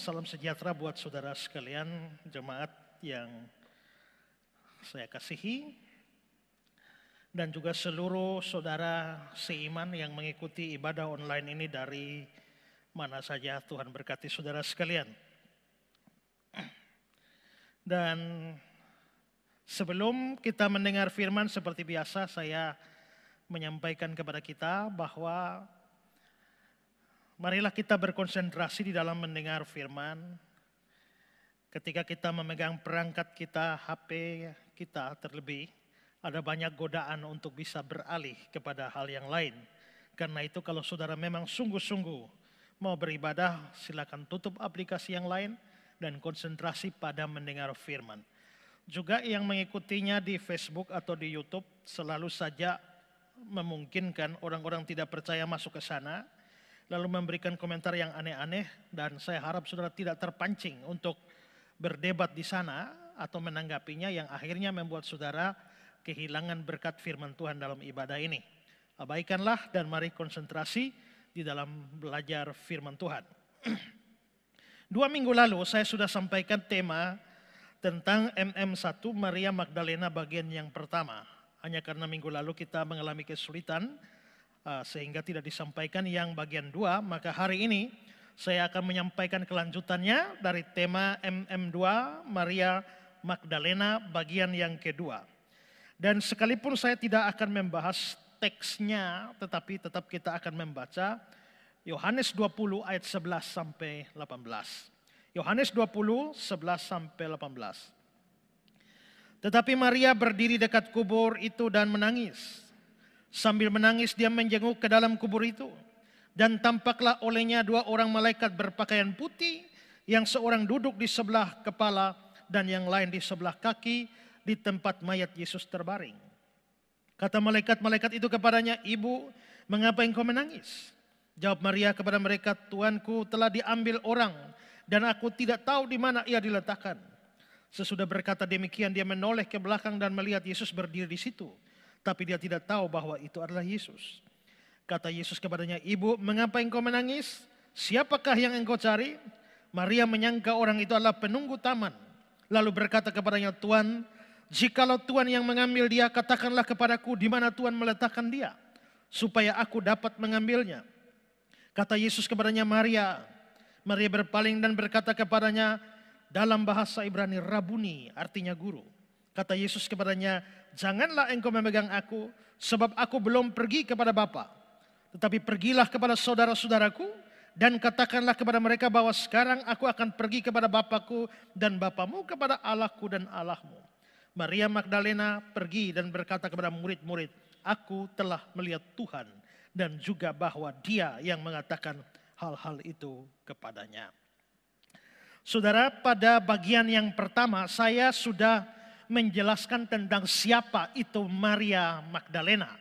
salam sejahtera buat saudara sekalian, jemaat yang saya kasihi, dan juga seluruh saudara seiman yang mengikuti ibadah online ini dari mana saja. Tuhan berkati saudara sekalian. Dan sebelum kita mendengar firman, seperti biasa saya menyampaikan kepada kita bahwa marilah kita berkonsentrasi di dalam mendengar firman. Ketika kita memegang perangkat kita, HP kita terlebih, ada banyak godaan untuk bisa beralih kepada hal yang lain. Karena itu kalau saudara memang sungguh-sungguh mau beribadah, silakan tutup aplikasi yang lain dan konsentrasi pada mendengar firman. Juga yang mengikutinya di Facebook atau di YouTube, selalu saja memungkinkan orang-orang tidak percaya masuk ke sana, lalu memberikan komentar yang aneh-aneh, dan saya harap saudara tidak terpancing untuk berdebat di sana atau menanggapinya yang akhirnya membuat saudara kehilangan berkat firman Tuhan dalam ibadah ini. Abaikanlah dan mari konsentrasi di dalam belajar firman Tuhan. 2 minggu lalu saya sudah sampaikan tema tentang MM1 Maria Magdalena bagian yang pertama. Hanya karena minggu lalu kita mengalami kesulitan sehingga tidak disampaikan yang bagian 2, maka hari ini saya akan menyampaikan kelanjutannya dari tema MM2 Maria Magdalena bagian yang kedua. Dan sekalipun saya tidak akan membahas teksnya, tetapi tetap kita akan membaca Yohanes 20 ayat 11 sampai 18. Yohanes 20, 11 sampai 18. Tetapi Maria berdiri dekat kubur itu dan menangis. Sambil menangis dia menjenguk ke dalam kubur itu. Dan tampaklah olehnya 2 orang malaikat berpakaian putih, yang seorang duduk di sebelah kepala dan yang lain di sebelah kaki di tempat mayat Yesus terbaring. Kata malaikat-malaikat itu kepadanya, "Ibu, mengapa engkau menangis?" Jawab Maria kepada mereka, "Tuanku telah diambil orang dan aku tidak tahu di mana ia diletakkan." Sesudah berkata demikian, dia menoleh ke belakang dan melihat Yesus berdiri di situ. Tapi dia tidak tahu bahwa itu adalah Yesus. Kata Yesus kepadanya, "Ibu, mengapa engkau menangis? Siapakah yang engkau cari?" Maria menyangka orang itu adalah penunggu taman. Lalu berkata kepadanya, "Tuan, jikalau Tuan yang mengambil dia, katakanlah kepadaku di mana Tuan meletakkan dia, supaya aku dapat mengambilnya." Kata Yesus kepadanya, "Maria." Maria berpaling dan berkata kepadanya dalam bahasa Ibrani, "Rabuni," artinya guru. Kata Yesus kepadanya, "Janganlah engkau memegang aku, sebab aku belum pergi kepada Bapa. Tetapi pergilah kepada saudara-saudaraku dan katakanlah kepada mereka bahwa sekarang aku akan pergi kepada Bapakku dan Bapamu, kepada Allahku dan Allahmu." Maria Magdalena pergi dan berkata kepada murid-murid, "Aku telah melihat Tuhan," dan juga bahwa dia yang mengatakan hal-hal itu kepadanya. Saudara, pada bagian yang pertama saya sudah menjelaskan tentang siapa itu Maria Magdalena.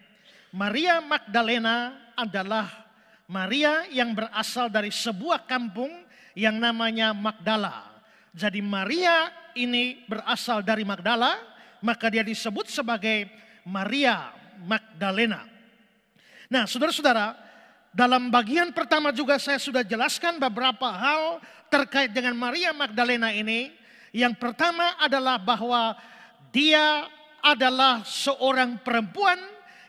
Maria Magdalena adalah Maria yang berasal dari sebuah kampung yang namanya Magdala. Jadi Maria ini berasal dari Magdala, maka dia disebut sebagai Maria Magdalena. Nah, saudara-saudara, dalam bagian pertama juga saya sudah jelaskan beberapa hal terkait dengan Maria Magdalena ini. Yang pertama adalah bahwa dia adalah seorang perempuan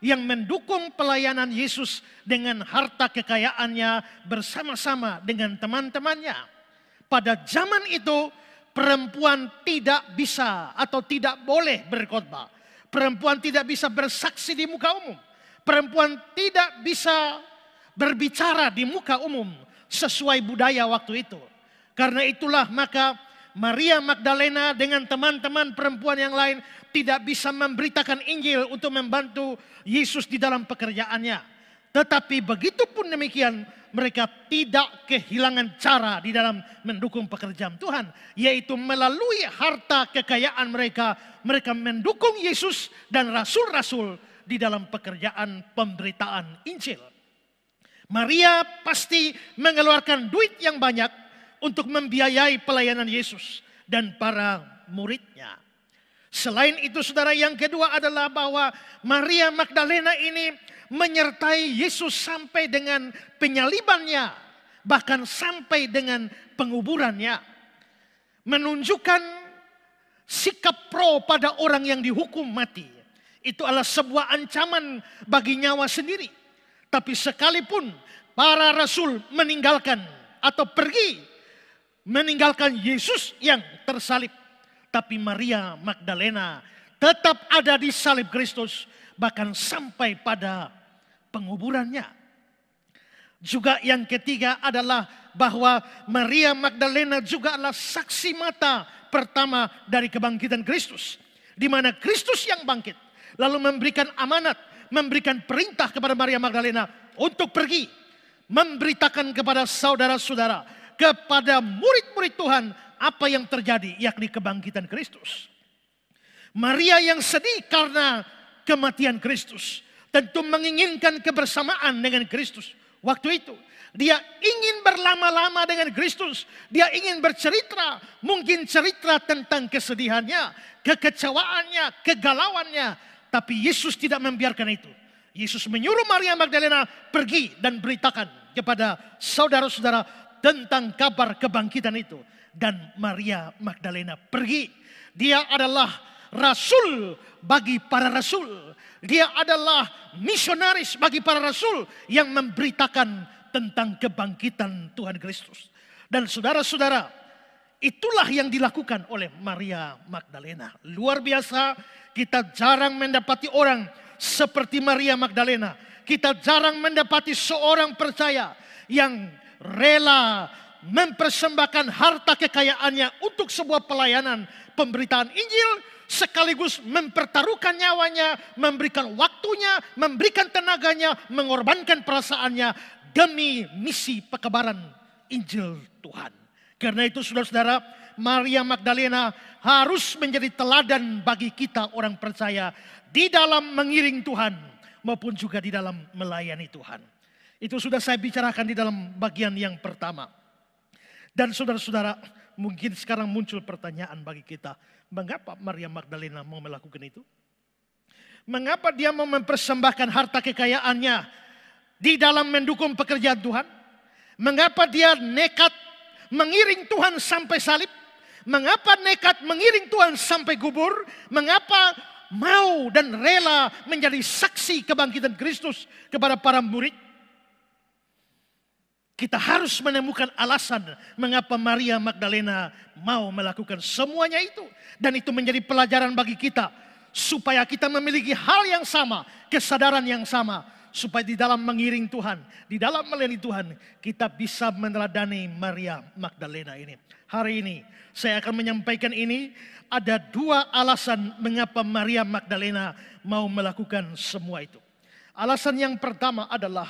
yang mendukung pelayanan Yesus dengan harta kekayaannya bersama-sama dengan teman-temannya. Pada zaman itu perempuan tidak bisa atau tidak boleh berkhotbah. Perempuan tidak bisa bersaksi di muka umum. Perempuan tidak bisa berbicara di muka umum sesuai budaya waktu itu. Karena itulah maka Maria Magdalena dengan teman-teman perempuan yang lain tidak bisa memberitakan Injil untuk membantu Yesus di dalam pekerjaannya. Tetapi begitu pun demikian, mereka tidak kehilangan cara di dalam mendukung pekerjaan Tuhan. Yaitu melalui harta kekayaan mereka, mereka mendukung Yesus dan rasul-rasul di dalam pekerjaan pemberitaan Injil. Maria pasti mengeluarkan duit yang banyak untuk membiayai pelayanan Yesus dan para muridnya. Selain itu saudara, yang kedua adalah bahwa Maria Magdalena ini menyertai Yesus sampai dengan penyalibannya. bahkan sampai dengan penguburannya. Menunjukkan sikap pro pada orang yang dihukum mati. Itu adalah sebuah ancaman bagi nyawa sendiri. Tapi sekalipun para rasul meninggalkan atau pergi meninggalkan Yesus yang tersalib, tapi Maria Magdalena tetap ada di salib Kristus, bahkan sampai pada penguburannya. Juga yang ketiga adalah bahwa Maria Magdalena juga adalah saksi mata pertama dari kebangkitan Kristus, di mana Kristus yang bangkit lalu memberikan amanat, memberikan perintah kepada Maria Magdalena untuk pergi memberitakan kepada saudara-saudara, kepada murid-murid Tuhan apa yang terjadi, yakni kebangkitan Kristus. Maria yang sedih karena kematian Kristus tentu menginginkan kebersamaan dengan Kristus. Waktu itu dia ingin berlama-lama dengan Kristus. Dia ingin bercerita, mungkin cerita tentang kesedihannya, kekecewaannya, kegalauannya. Tapi Yesus tidak membiarkan itu. Yesus menyuruh Maria Magdalena pergi dan beritakan kepada saudara-saudara tentang kabar kebangkitan itu. Dan Maria Magdalena pergi. Dia adalah rasul bagi para rasul. Dia adalah misionaris bagi para rasul yang memberitakan tentang kebangkitan Tuhan Kristus. Dan saudara-saudara, itulah yang dilakukan oleh Maria Magdalena. Luar biasa, kita jarang mendapati orang seperti Maria Magdalena. Kita jarang mendapati seorang percaya yang rela mempersembahkan harta kekayaannya untuk sebuah pelayanan pemberitaan Injil, sekaligus mempertaruhkan nyawanya, memberikan waktunya, memberikan tenaganya, mengorbankan perasaannya demi misi pekebaran Injil Tuhan. Karena itu saudara-saudara, Maria Magdalena harus menjadi teladan bagi kita orang percaya di dalam mengiring Tuhan maupun juga di dalam melayani Tuhan. Itu sudah saya bicarakan di dalam bagian yang pertama. Dan saudara-saudara, mungkin sekarang muncul pertanyaan bagi kita. Mengapa Maria Magdalena mau melakukan itu? Mengapa dia mau mempersembahkan harta kekayaannya di dalam mendukung pekerjaan Tuhan? Mengapa dia nekat mengiring Tuhan sampai salib? Mengapa nekat mengiring Tuhan sampai kubur? Mengapa mau dan rela menjadi saksi kebangkitan Kristus kepada para murid? Kita harus menemukan alasan mengapa Maria Magdalena mau melakukan semuanya itu. Dan itu menjadi pelajaran bagi kita. Supaya kita memiliki hal yang sama, kesadaran yang sama. Supaya di dalam mengiring Tuhan, di dalam melayani Tuhan, kita bisa meneladani Maria Magdalena ini. Hari ini saya akan menyampaikan ini. Ada dua alasan mengapa Maria Magdalena mau melakukan semua itu. Alasan yang pertama adalah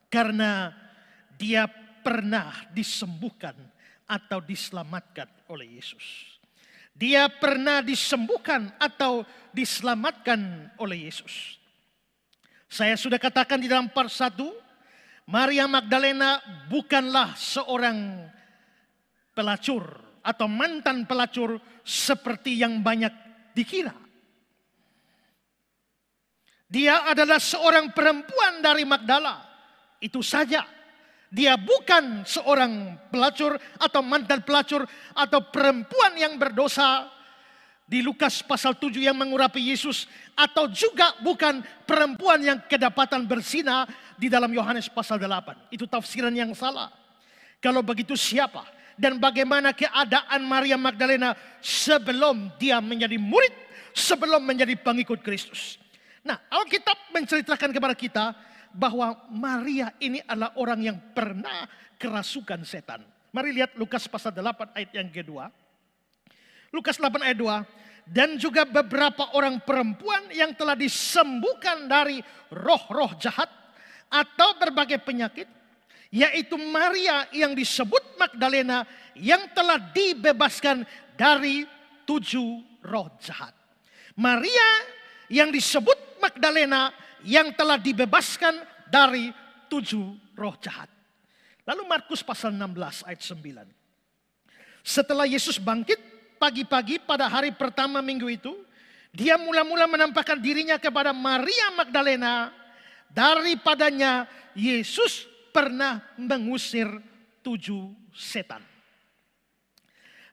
karena dia pernah disembuhkan atau diselamatkan oleh Yesus. Dia pernah disembuhkan atau diselamatkan oleh Yesus. Saya sudah katakan di dalam part 1, Maria Magdalena bukanlah seorang pelacur atau mantan pelacur seperti yang banyak dikira. Dia adalah seorang perempuan dari Magdala. Itu saja. Dia bukan seorang pelacur atau mantan pelacur atau perempuan yang berdosa di Lukas pasal 7 yang mengurapi Yesus, atau juga bukan perempuan yang kedapatan berzina di dalam Yohanes pasal 8. Itu tafsiran yang salah. Kalau begitu siapa dan bagaimana keadaan Maria Magdalena sebelum dia menjadi murid, sebelum menjadi pengikut Kristus? Nah, Alkitab menceritakan kepada kita bahwa Maria ini adalah orang yang pernah kerasukan setan. Mari lihat Lukas pasal 8 ayat yang kedua. Lukas 8 ayat 2. Dan juga beberapa orang perempuan yang telah disembuhkan dari roh-roh jahat atau berbagai penyakit. Yaitu Maria yang disebut Magdalena yang telah dibebaskan dari 7 roh jahat. Maria yang disebut Magdalena yang telah dibebaskan dari 7 roh jahat. Lalu Markus pasal 16 ayat 9. Setelah Yesus bangkit pagi-pagi pada hari pertama minggu itu, dia mula-mula menampakkan dirinya kepada Maria Magdalena. Daripadanya Yesus pernah mengusir 7 setan.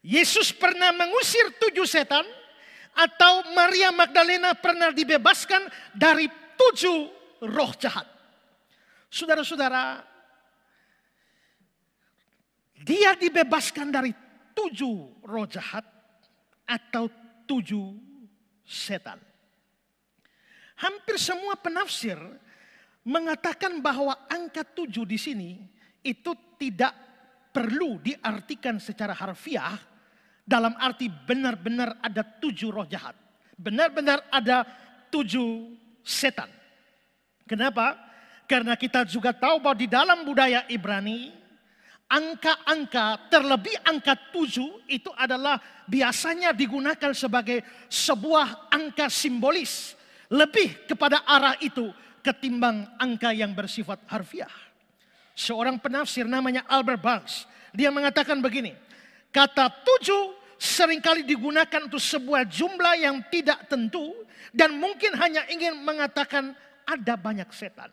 Yesus pernah mengusir 7 setan, atau Maria Magdalena pernah dibebaskan dari 7 roh jahat. Saudara-saudara, dia dibebaskan dari 7 roh jahat atau 7 setan. Hampir semua penafsir mengatakan bahwa angka 7 di sini itu tidak perlu diartikan secara harfiah dalam arti benar-benar ada 7 roh jahat. Benar-benar ada 7 setan. Kenapa? Karena kita juga tahu bahwa di dalam budaya Ibrani, angka-angka, terlebih angka 7 itu adalah biasanya digunakan sebagai sebuah angka simbolis. Lebih kepada arah itu ketimbang angka yang bersifat harfiah. Seorang penafsir namanya Albert Barnes, dia mengatakan begini, kata 7 seringkali digunakan untuk sebuah jumlah yang tidak tentu dan mungkin hanya ingin mengatakan ada banyak setan.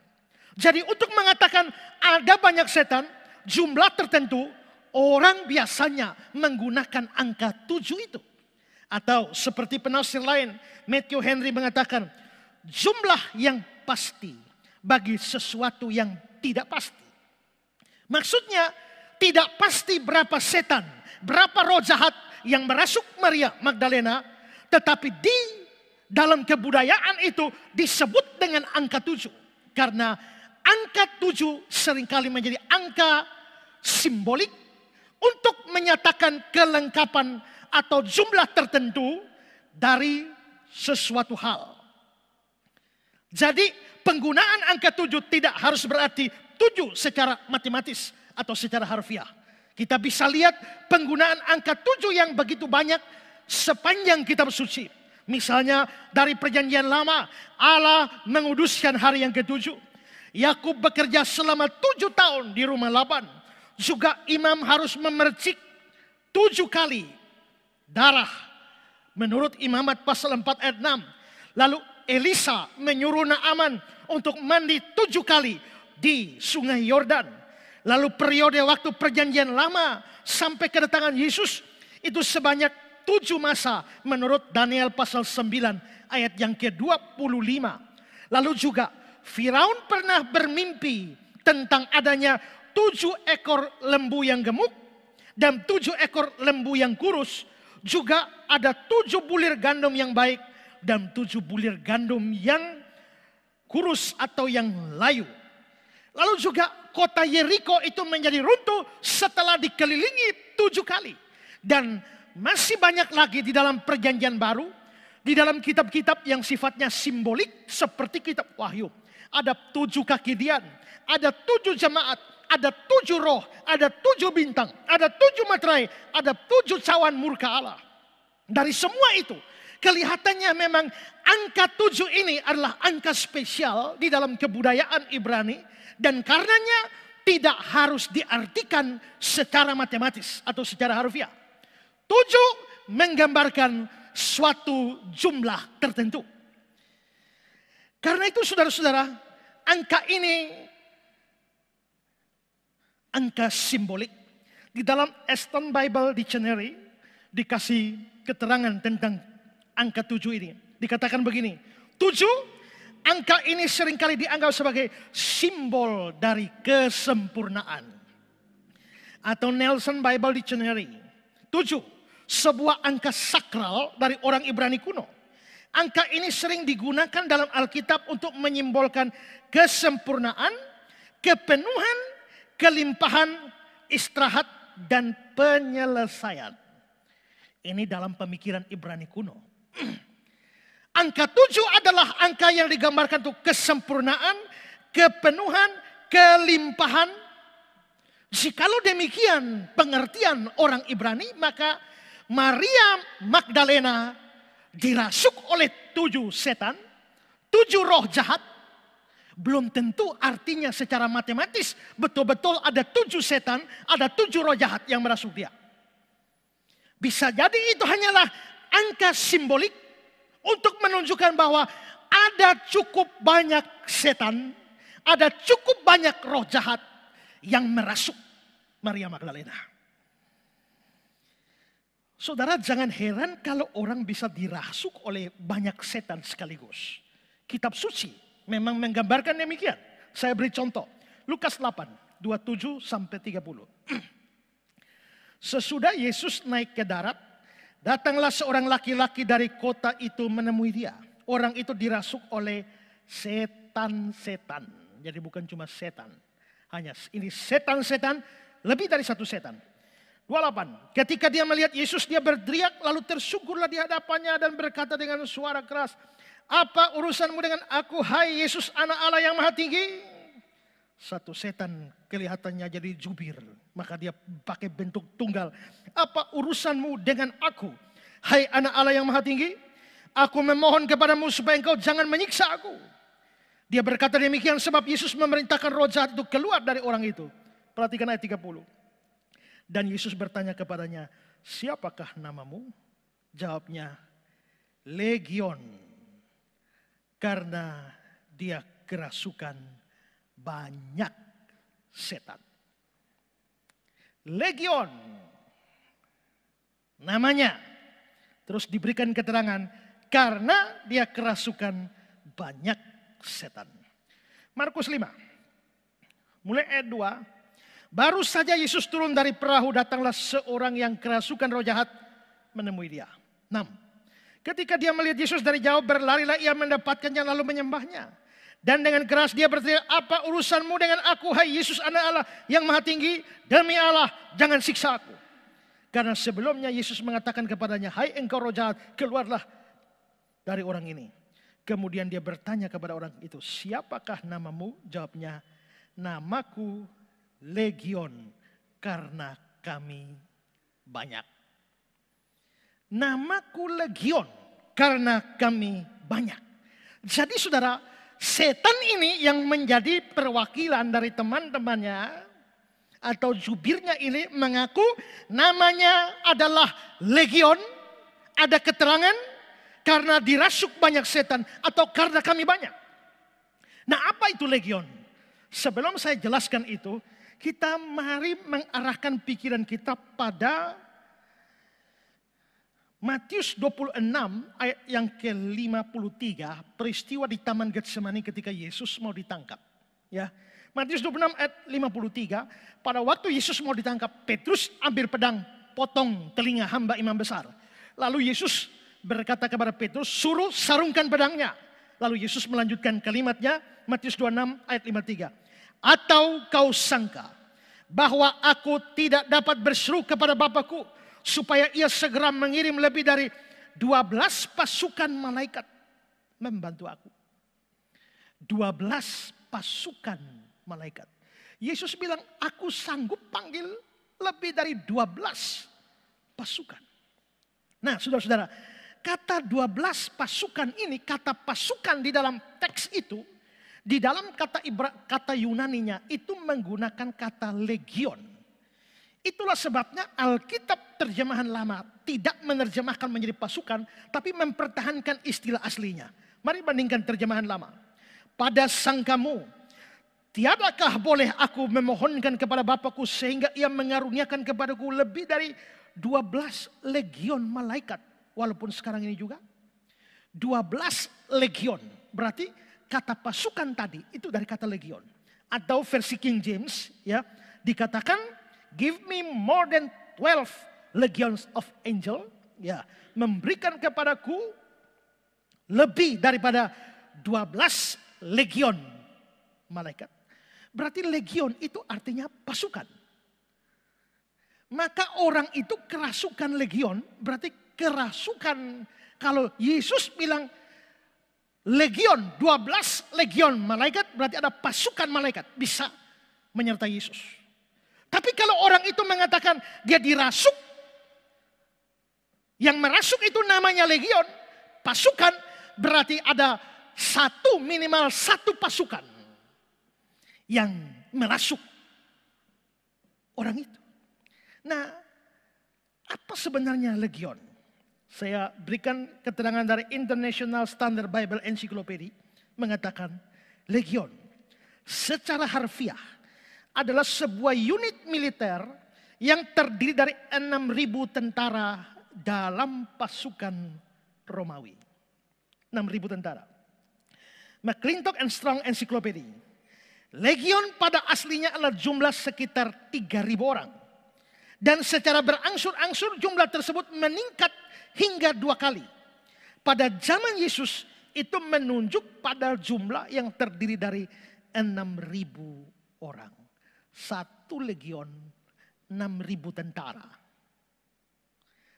Jadi untuk mengatakan ada banyak setan, jumlah tertentu, orang biasanya menggunakan angka 7 itu. Atau seperti penafsir lain, Matthew Henry mengatakan, jumlah yang pasti bagi sesuatu yang tidak pasti. Maksudnya tidak pasti berapa setan, berapa roh jahat yang merasuk Maria Magdalena, tetapi di dalam kebudayaan itu disebut dengan angka 7. Karena angka 7 seringkali menjadi angka simbolik untuk menyatakan kelengkapan atau jumlah tertentu dari sesuatu hal. Jadi penggunaan angka 7 tidak harus berarti 7 secara matematis atau secara harfiah. Kita bisa lihat penggunaan angka 7 yang begitu banyak sepanjang kitab suci. Misalnya dari perjanjian lama, Allah menguduskan hari yang ke-7. Yakub bekerja selama 7 tahun di rumah Laban. Juga imam harus memercik 7 kali darah. Menurut Imamat pasal 4 ayat 6. Lalu Elisa menyuruh Naaman untuk mandi 7 kali di sungai Yordan. Lalu periode waktu perjanjian lama sampai kedatangan Yesus itu sebanyak 7 masa menurut Daniel pasal 9 ayat yang ke-25. Lalu juga Firaun pernah bermimpi tentang adanya 7 ekor lembu yang gemuk dan 7 ekor lembu yang kurus. Juga ada 7 bulir gandum yang baik dan 7 bulir gandum yang kurus atau yang layu. Lalu juga kota Yeriko itu menjadi runtuh setelah dikelilingi 7 kali. Dan masih banyak lagi di dalam perjanjian baru, di dalam kitab-kitab yang sifatnya simbolik seperti kitab Wahyu. Ada 7 kaki Dian, ada 7 jemaat, ada 7 roh, ada 7 bintang, ada 7 materai, ada 7 cawan murka Allah. Dari semua itu, kelihatannya memang angka 7 ini adalah angka spesial di dalam kebudayaan Ibrani. Dan karenanya tidak harus diartikan secara matematis atau secara harfiah. 7 menggambarkan suatu jumlah tertentu. Karena itu saudara-saudara, angka ini angka simbolik. Di dalam Aston Bible Dictionary dikasih keterangan tentang angka 7 ini. Dikatakan begini, 7 angka ini seringkali dianggap sebagai simbol dari kesempurnaan. Atau Nelson Bible Dictionary, 7 sebuah angka sakral dari orang Ibrani kuno. Angka ini sering digunakan dalam Alkitab untuk menyimbolkan kesempurnaan, kepenuhan, kelimpahan, istirahat, dan penyelesaian. Ini dalam pemikiran Ibrani kuno. Angka 7 adalah angka yang digambarkan untuk kesempurnaan, kepenuhan, kelimpahan. Jikalau demikian pengertian orang Ibrani, maka Maria Magdalena dirasuk oleh 7 setan, 7 roh jahat. Belum tentu artinya secara matematis betul-betul ada 7 setan, ada 7 roh jahat yang merasuk dia. Bisa jadi itu hanyalah angka simbolik untuk menunjukkan bahwa ada cukup banyak setan, ada cukup banyak roh jahat yang merasuk Maria Magdalena. Saudara, jangan heran kalau orang bisa dirasuk oleh banyak setan sekaligus. Kitab suci memang menggambarkan demikian. Saya beri contoh. Lukas 8, 27 sampai 30. Sesudah Yesus naik ke darat, datanglah seorang laki-laki dari kota itu menemui dia. Orang itu dirasuk oleh setan-setan. Jadi bukan cuma setan. Hanya ini setan-setan, lebih dari satu setan. 28. Ketika dia melihat Yesus, dia berteriak, lalu tersungkurlah di hadapannya dan berkata dengan suara keras, "Apa urusanmu dengan aku, hai Yesus, anak Allah yang maha tinggi?" Satu setan kelihatannya jadi jubir, maka dia pakai bentuk tunggal. "Apa urusanmu dengan aku, hai anak Allah yang maha tinggi? Aku memohon kepadamu supaya engkau jangan menyiksa aku." Dia berkata demikian sebab Yesus memerintahkan roh jahat itu keluar dari orang itu. Perhatikan ayat 30. Dan Yesus bertanya kepadanya, "Siapakah namamu?" Jawabnya, "Legion." Karena dia kerasukan banyak setan. Legion namanya. Terus diberikan keterangan karena dia kerasukan banyak setan. Markus 5. Mulai ayat 2. Baru saja Yesus turun dari perahu, datanglah seorang yang kerasukan roh jahat menemui dia. 6. Ketika dia melihat Yesus dari jauh, berlarilah ia mendapatkannya lalu menyembahnya. Dan dengan keras dia berteriak, "Apa urusanmu dengan aku, hai Yesus anak Allah yang maha tinggi? Demi Allah, jangan siksa aku." Karena sebelumnya Yesus mengatakan kepadanya, "Hai engkau roh jahat, keluarlah dari orang ini." Kemudian dia bertanya kepada orang itu, "Siapakah namamu?" Jawabnya, "Namaku Legion, karena kami banyak." Namaku Legion, karena kami banyak. Jadi saudara, setan ini yang menjadi perwakilan dari teman-temannya atau jubirnya ini mengaku namanya adalah Legion. Ada keterangan karena dirasuk banyak setan atau karena kami banyak. Nah, apa itu Legion? Sebelum saya jelaskan itu, kita mari mengarahkan pikiran kita pada Matius 26 ayat yang ke-53, peristiwa di Taman Getsemani ketika Yesus mau ditangkap. Ya, Matius 26 ayat 53, pada waktu Yesus mau ditangkap, Petrus ambil pedang, potong telinga hamba imam besar. Lalu Yesus berkata kepada Petrus, "Suruh sarungkan pedangnya." Lalu Yesus melanjutkan kalimatnya, Matius 26 ayat 53. "Atau kau sangka bahwa aku tidak dapat berseru kepada Bapakku supaya ia segera mengirim lebih dari 12 pasukan malaikat membantu aku?" 12 pasukan malaikat. Yesus bilang, "Aku sanggup panggil lebih dari 12 pasukan." Nah, saudara-saudara, kata 12 pasukan ini, kata pasukan di dalam teks itu, di dalam kata Yunaninya itu menggunakan kata legion. Itulah sebabnya Alkitab terjemahan lama tidak menerjemahkan menjadi pasukan, tapi mempertahankan istilah aslinya. Mari bandingkan terjemahan lama. "Pada sangkamu, tiadakah boleh aku memohonkan kepada Bapakku sehingga ia mengaruniakan kepadaku lebih dari 12 legion malaikat." Walaupun sekarang ini juga 12 legion. Berarti kata pasukan tadi itu dari kata legion. Atau versi King James ya dikatakan, "Give me more than 12 legions of angel." Ya, memberikan kepadaku lebih daripada 12 legion malaikat. Berarti legion itu artinya pasukan. Maka orang itu kerasukan legion, berarti kerasukan. Kalau Yesus bilang legion, 12 legion malaikat, berarti ada pasukan malaikat bisa menyertai Yesus. Tapi kalau orang itu mengatakan dia dirasuk, yang merasuk itu namanya legion, pasukan, berarti ada minimal satu pasukan yang merasuk orang itu. Nah, apa sebenarnya legion? Saya berikan keterangan dari International Standard Bible Encyclopedia mengatakan legion secara harfiah adalah sebuah unit militer yang terdiri dari 6.000 tentara dalam pasukan Romawi. 6.000 tentara. McClintock and Strong Encyclopedia. Legion pada aslinya adalah jumlah sekitar 3.000 orang. Dan secara berangsur-angsur jumlah tersebut meningkat hingga 2 kali. Pada zaman Yesus itu menunjuk pada jumlah yang terdiri dari 6.000 orang. Satu legion, 6.000 tentara.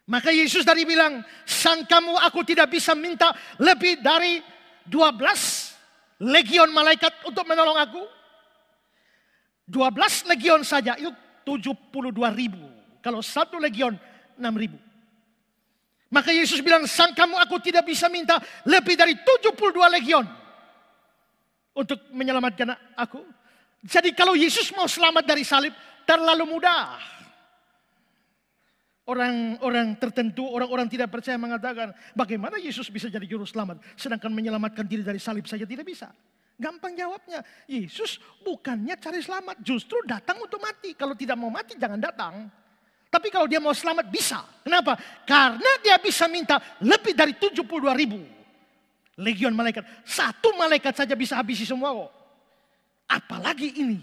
Maka Yesus tadi bilang, sangkamu aku tidak bisa minta lebih dari 12 legion malaikat untuk menolong aku? 12 legion saja itu 72.000. Kalau satu legion 6.000. Maka Yesus bilang, sangkamu aku tidak bisa minta lebih dari 72 legion untuk menyelamatkan aku? Jadi kalau Yesus mau selamat dari salib, terlalu mudah. Orang-orang tertentu, orang-orang tidak percaya mengatakan, bagaimana Yesus bisa jadi juru selamat, sedangkan menyelamatkan diri dari salib saja tidak bisa. Gampang jawabnya, Yesus bukannya cari selamat, justru datang untuk mati. Kalau tidak mau mati jangan datang. Tapi kalau dia mau selamat bisa. Kenapa? Karena dia bisa minta lebih dari 72.000 legion malaikat. Satu malaikat saja bisa habisi semua kok. Apalagi ini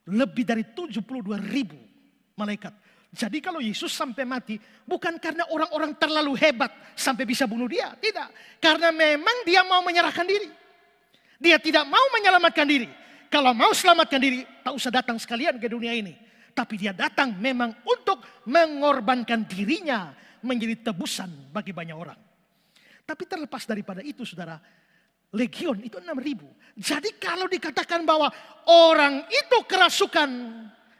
lebih dari 72.000 malaikat. Jadi kalau Yesus sampai mati bukan karena orang-orang terlalu hebat sampai bisa bunuh dia. Tidak. Karena memang dia mau menyerahkan diri. Dia tidak mau menyelamatkan diri. Kalau mau selamatkan diri, tak usah datang sekalian ke dunia ini. Tapi dia datang memang untuk mengorbankan dirinya menjadi tebusan bagi banyak orang. Tapi terlepas daripada itu saudara, legion itu 6.000. Jadi kalau dikatakan bahwa orang itu kerasukan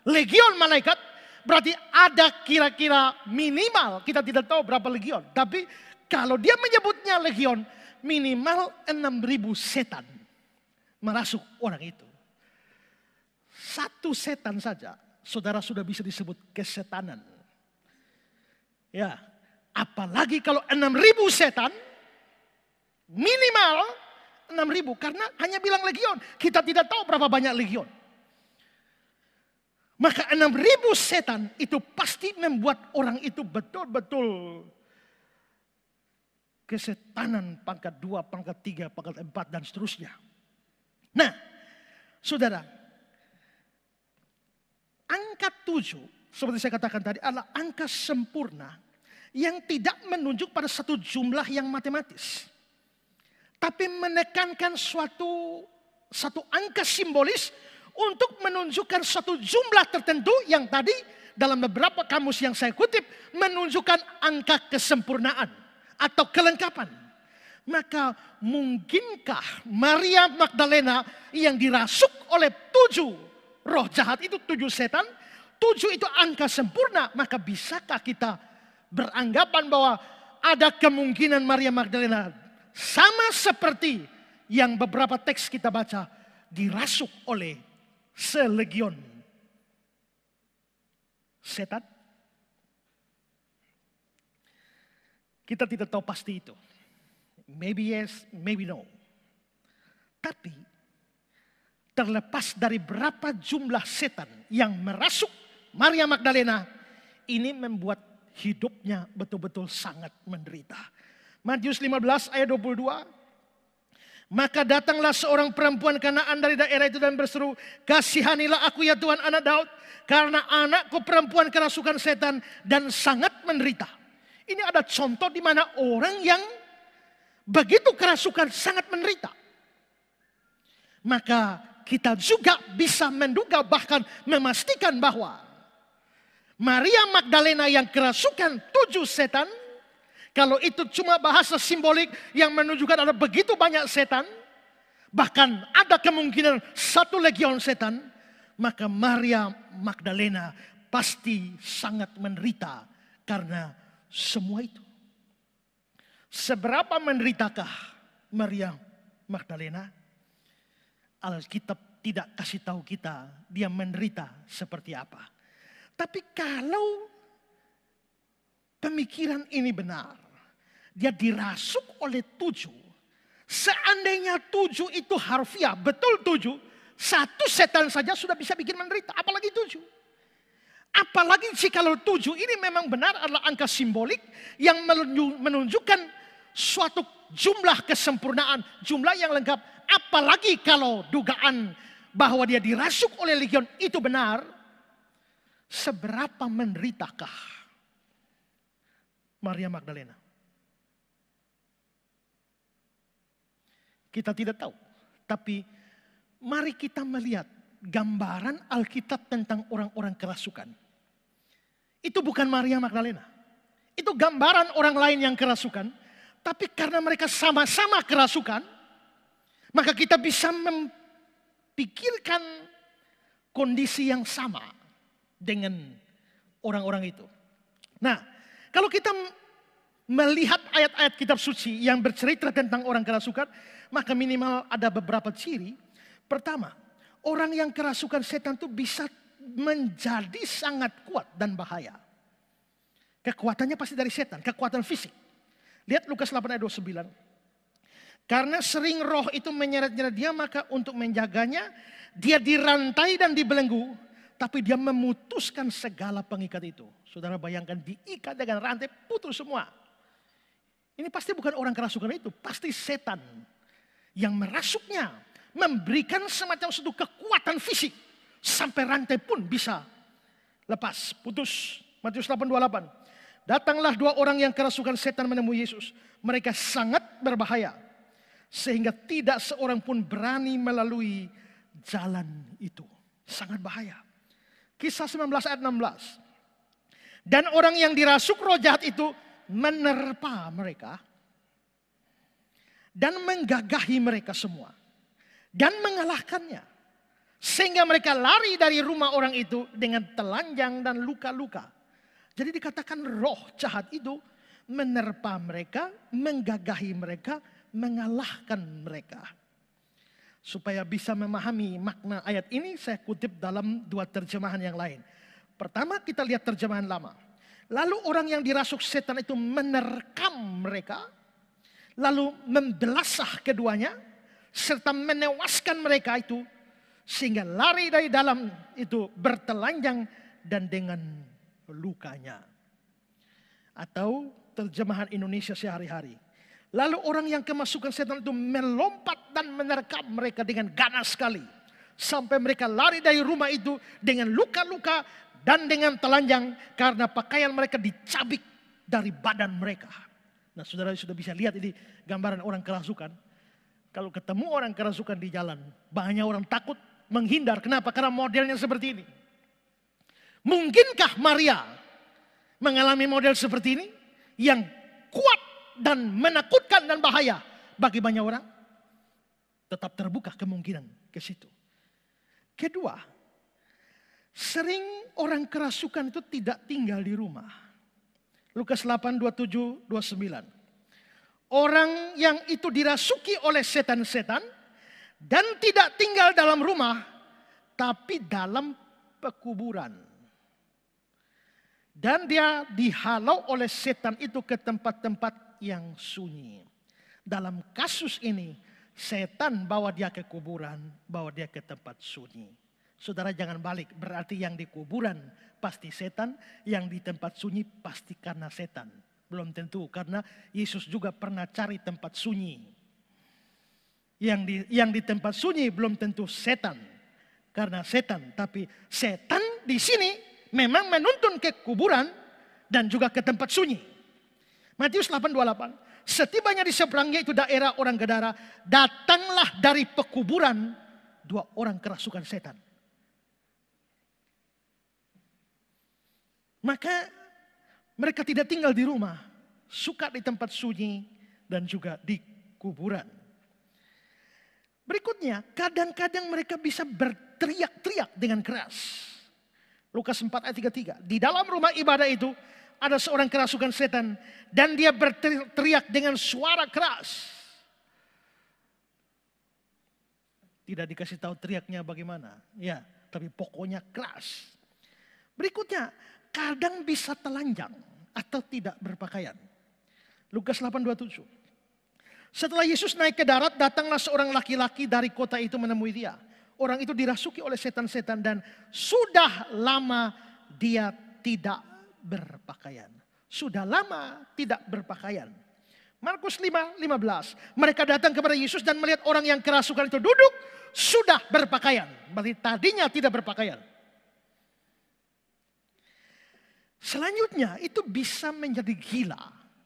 legion malaikat, berarti ada kira-kira minimal, kita tidak tahu berapa legion. Tapi kalau dia menyebutnya legion, minimal 6.000 setan merasuk orang itu. Satu setan saja, saudara sudah bisa disebut kesetanan. Ya, apalagi kalau 6.000 setan, minimal 6.000. Karena hanya bilang legion, kita tidak tahu berapa banyak legion. Maka 6.000 setan itu pasti membuat orang itu betul-betul kesetanan pangkat 2, pangkat 3, pangkat 4 dan seterusnya. Nah, saudara, angka 7, seperti saya katakan tadi, adalah angka sempurna yang tidak menunjuk pada satu jumlah yang matematis. Tapi menekankan satu angka simbolis untuk menunjukkan suatu jumlah tertentu yang tadi dalam beberapa kamus yang saya kutip menunjukkan angka kesempurnaan atau kelengkapan. Maka mungkinkah Maria Magdalena yang dirasuk oleh 7 roh jahat itu, 7 setan, 7 itu angka sempurna, maka bisakah kita beranggapan bahwa ada kemungkinan Maria Magdalena sama seperti yang beberapa teks kita baca dirasuk oleh selegion setan? Kita tidak tahu pasti itu. Maybe yes, maybe no. Tapi terlepas dari berapa jumlah setan yang merasuk Maria Magdalena, ini membuat hidupnya betul-betul sangat menderita. Matius 15 ayat 22. Maka datanglah seorang perempuan Kanaan dari daerah itu dan berseru, kasihanilah aku ya Tuhan anak Daud, karena anakku perempuan kerasukan setan dan sangat menderita. Ini ada contoh di mana orang yang begitu kerasukan sangat menderita. Maka kita juga bisa menduga bahkan memastikan bahwa Maria Magdalena yang kerasukan 7 setan, kalau itu cuma bahasa simbolik yang menunjukkan ada begitu banyak setan, bahkan ada kemungkinan 1 legion setan, maka Maria Magdalena pasti sangat menderita karena semua itu. Seberapa menderitakah Maria Magdalena? Alkitab tidak kasih tahu kita dia menderita seperti apa. Tapi kalau pemikiran ini benar, dia dirasuk oleh 7. Seandainya 7 itu harfiah, betul 7, satu setan saja sudah bisa bikin menderita, apalagi 7. Apalagi jikalau 7 ini memang benar adalah angka simbolik yang menunjukkan suatu jumlah kesempurnaan, jumlah yang lengkap. Apalagi kalau dugaan bahwa dia dirasuk oleh legion itu benar, seberapa menderitakah Maria Magdalena? Kita tidak tahu, tapi mari kita melihat gambaran Alkitab tentang orang-orang kerasukan. Itu bukan Maria Magdalena. Itu gambaran orang lain yang kerasukan. Tapi karena mereka sama-sama kerasukan, maka kita bisa memikirkan kondisi yang sama dengan orang-orang itu. Nah, kalau kita melihat ayat-ayat kitab suci yang bercerita tentang orang kerasukan, maka minimal ada beberapa ciri. Pertama, orang yang kerasukan setan itu bisa menjadi sangat kuat dan bahaya. Kekuatannya pasti dari setan, kekuatan fisik. Lihat Lukas 8 ayat 29. Karena sering roh itu menyeret-nyeret dia, maka untuk menjaganya dia dirantai dan dibelenggu. Tapi dia memutuskan segala pengikat itu. Saudara bayangkan, diikat dengan rantai, putus semua. Ini pasti bukan orang kerasukan itu, pasti setan yang merasuknya, memberikan semacam suatu kekuatan fisik. Sampai rantai pun bisa lepas, putus. Matius 8:28. Datanglah 2 orang yang kerasukan setan menemui Yesus. Mereka sangat berbahaya, sehingga tidak seorang pun berani melalui jalan itu. Sangat bahaya. Kisah 19 ayat 16. Dan orang yang dirasuk roh jahat itu menerpa mereka dan menggagahi mereka semua dan mengalahkannya, sehingga mereka lari dari rumah orang itu dengan telanjang dan luka-luka. Jadi dikatakan roh jahat itu menerpa mereka, menggagahi mereka, mengalahkan mereka. Supaya bisa memahami makna ayat ini, saya kutip dalam 2 terjemahan yang lain. Pertama, kita lihat terjemahan lama. Lalu orang yang dirasuk setan itu menerkam mereka, lalu membelasah keduanya, serta menewaskan mereka itu, sehingga lari dari dalam itu bertelanjang dan dengan lukanya. Atau terjemahan Indonesia sehari-hari. Lalu orang yang kemasukan setan itu melompat dan menerkam mereka dengan ganas sekali. Sampai mereka lari dari rumah itu dengan luka-luka dan dengan telanjang karena pakaian mereka dicabik dari badan mereka. Nah, saudara sudah bisa lihat ini gambaran orang kerasukan. Kalau ketemu orang kerasukan di jalan, banyak orang takut menghindar. Kenapa? Karena modelnya seperti ini. Mungkinkah Maria mengalami model seperti ini yang kuat dan menakutkan dan bahaya bagi banyak orang? Tetap terbuka kemungkinan ke situ. Kedua, sering orang kerasukan itu tidak tinggal di rumah. Lukas 8, 27, 29. Orang yang itu dirasuki oleh setan-setan dan tidak tinggal dalam rumah, tapi dalam pekuburan. Dan dia dihalau oleh setan itu ke tempat-tempat yang sunyi. Dalam kasus ini, setan bawa dia ke kuburan, bawa dia ke tempat sunyi. Saudara jangan balik, berarti yang di kuburan pasti setan, yang di tempat sunyi pasti karena setan. Belum tentu, karena Yesus juga pernah cari tempat sunyi. Yang di tempat sunyi belum tentu setan, karena setan. Tapi setan di sini memang menuntun ke kuburan dan juga ke tempat sunyi. Matius 8:28. Setibanya di seberangnya itu daerah orang Gadara, datanglah dari pekuburan 2 orang kerasukan setan. Maka mereka tidak tinggal di rumah, suka di tempat sunyi dan juga di kuburan. Berikutnya, kadang-kadang mereka bisa berteriak-teriak dengan keras. Lukas 4 ayat 33. Di dalam rumah ibadah itu ada seorang kerasukan setan dan dia berteriak dengan suara keras. Tidak dikasih tahu teriaknya bagaimana. Ya, tapi pokoknya keras. Berikutnya, kadang bisa telanjang atau tidak berpakaian. Lukas 8:27. Setelah Yesus naik ke darat, datanglah seorang laki-laki dari kota itu menemui dia. orang itu dirasuki oleh setan-setan dan sudah lama dia tidak berpakaian. Sudah lama tidak berpakaian. Markus 5:15. Mereka datang kepada Yesus dan melihat orang yang kerasukan itu duduk sudah berpakaian. Berarti tadinya tidak berpakaian. Selanjutnya itu bisa menjadi gila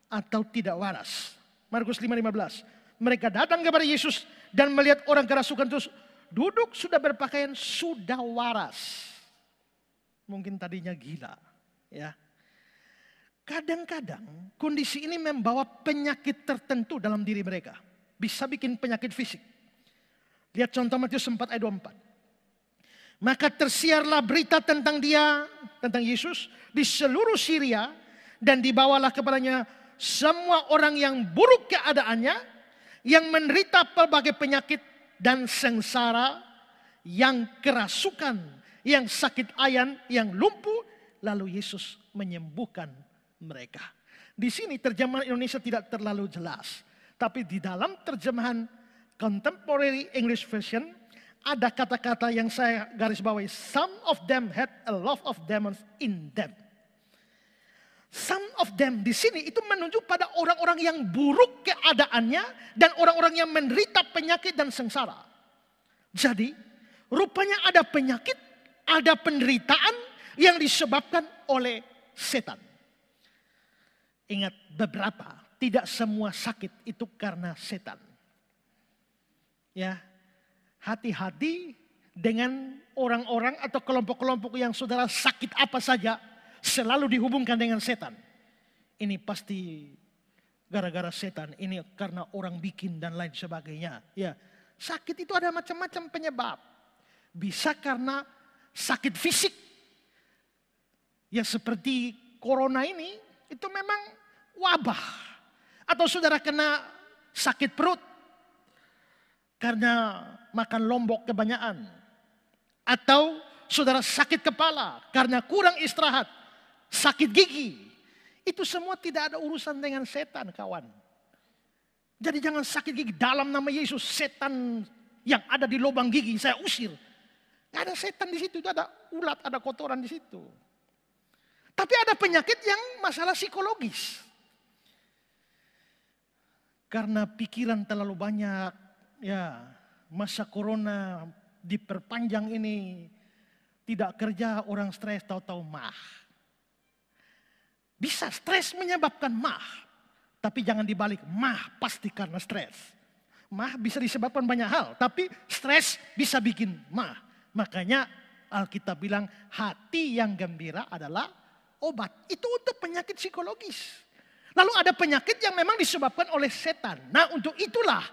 atau tidak waras. Markus 5:15. Mereka datang kepada Yesus dan melihat orang kerasukan itu duduk sudah berpakaian, sudah waras. Mungkin tadinya gila, ya. Kadang-kadang kondisi ini membawa penyakit tertentu dalam diri mereka. Bisa bikin penyakit fisik. Lihat contoh Matius 4 ayat 24. Maka tersiarlah berita tentang dia, tentang Yesus di seluruh Syria dan dibawalah kepadanya semua orang yang buruk keadaannya, yang menderita berbagai penyakit dan sengsara, yang kerasukan, yang sakit ayan, yang lumpuh, lalu Yesus menyembuhkan mereka. Di sini terjemahan Indonesia tidak terlalu jelas, tapi di dalam terjemahan Contemporary English Version ada kata-kata yang saya garis bawahi. Some of them had a lot of demons in them. Some of them di sini itu menunjuk pada orang-orang yang buruk keadaannya dan orang-orang yang menderita penyakit dan sengsara. Jadi rupanya ada penyakit, ada penderitaan yang disebabkan oleh setan. Ingat, beberapa, tidak semua sakit itu karena setan. Ya, hati-hati dengan orang-orang atau kelompok-kelompok yang saudara sakit apa saja selalu dihubungkan dengan setan. Ini pasti gara-gara setan, ini karena orang bikin dan lain sebagainya. Ya, sakit itu ada macam-macam penyebab. Bisa karena sakit fisik. Ya seperti corona ini, itu memang wabah. Atau saudara kena sakit perut karena makan lombok kebanyakan. Atau saudara sakit kepala karena kurang istirahat. Sakit gigi. Itu semua tidak ada urusan dengan setan, kawan. Jadi jangan sakit gigi dalam nama Yesus. Setan yang ada di lubang gigi saya usir. Gak ada setan di situ, itu ada ulat, ada kotoran di situ. Tapi ada penyakit yang masalah psikologis. Karena pikiran terlalu banyak, ya masa corona diperpanjang ini, tidak kerja orang stres, tahu-tahu mah. Bisa stres menyebabkan mah, tapi jangan dibalik, mah pasti karena stres. Mah bisa disebabkan banyak hal, tapi stres bisa bikin mah. Makanya Alkitab bilang hati yang gembira adalah obat. Itu untuk penyakit psikologis. Lalu ada penyakit yang memang disebabkan oleh setan. Nah untuk itulah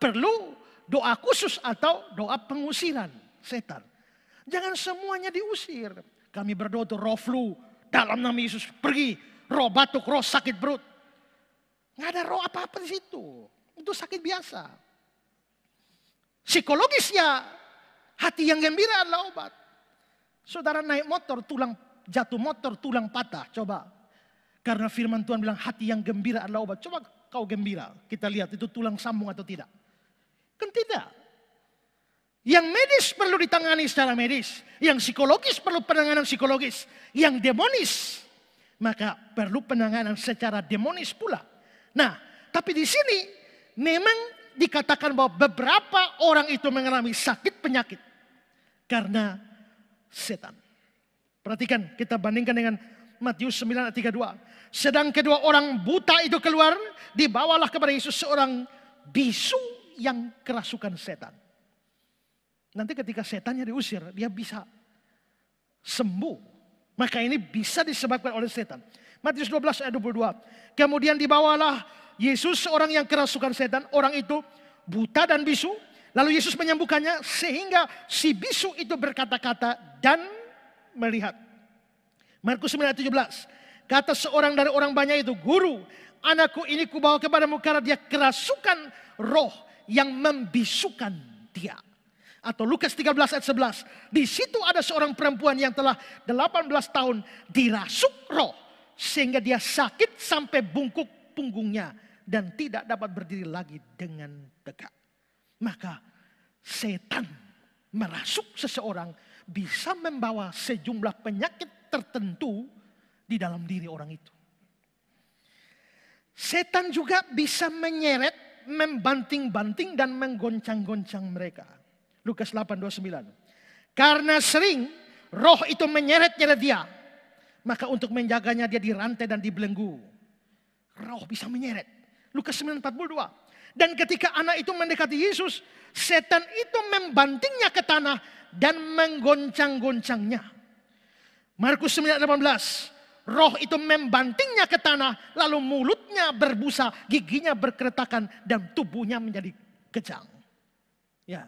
perlu doa khusus atau doa pengusiran setan. Jangan semuanya diusir. Kami berdoa untuk roh flu dalam nama Yesus pergi. Roh batuk, roh sakit perut. Nggak ada roh apa-apa di situ. Itu sakit biasa. Psikologis ya hati yang gembira adalah obat. Saudara naik motor, jatuh motor, tulang patah. Coba. Karena firman Tuhan bilang hati yang gembira adalah obat. Coba kau gembira. Kita lihat itu tulang sambung atau tidak. Kan tidak. Yang medis perlu ditangani secara medis. Yang psikologis perlu penanganan psikologis. Yang demonis maka perlu penanganan secara demonis pula. Nah, tapi di sini memang dikatakan bahwa beberapa orang itu mengalami sakit penyakit karena setan. Perhatikan, kita bandingkan dengan Matius 9 ayat 32. Sedang kedua orang buta itu keluar, dibawalah kepada Yesus seorang bisu yang kerasukan setan. Nanti ketika setannya diusir, dia bisa sembuh. Maka ini bisa disebabkan oleh setan. Matius 12 ayat 22. Kemudian dibawalah Yesus seorang yang kerasukan setan. Orang itu buta dan bisu. Lalu Yesus menyembuhkannya sehingga si bisu itu berkata-kata dan melihat. Markus 9 ayat 17. Kata seorang dari orang banyak itu, Guru, anakku ini kubawa kepadamu karena dia kerasukan roh yang membisukan dia. Atau Lukas 13 ayat 11. Di situ ada seorang perempuan yang telah 18 tahun dirasuk roh. Sehingga dia sakit sampai bungkuk punggungnya. Dan tidak dapat berdiri lagi dengan tegak. Maka setan merasuk seseorang bisa membawa sejumlah penyakit tertentu di dalam diri orang itu. Setan juga bisa menyeret, membanting-banting dan menggoncang-goncang mereka. Lukas 8:29. Karena sering roh itu menyeret-nyeret dia, maka untuk menjaganya dia dirantai dan dibelenggu. Roh bisa menyeret. Lukas 9:42. Dan ketika anak itu mendekati Yesus, setan itu membantingnya ke tanah dan menggoncang-goncangnya. Markus 9:18. Roh itu membantingnya ke tanah, lalu mulutnya berbusa, giginya berkeretakan, dan tubuhnya menjadi kejang. Ya,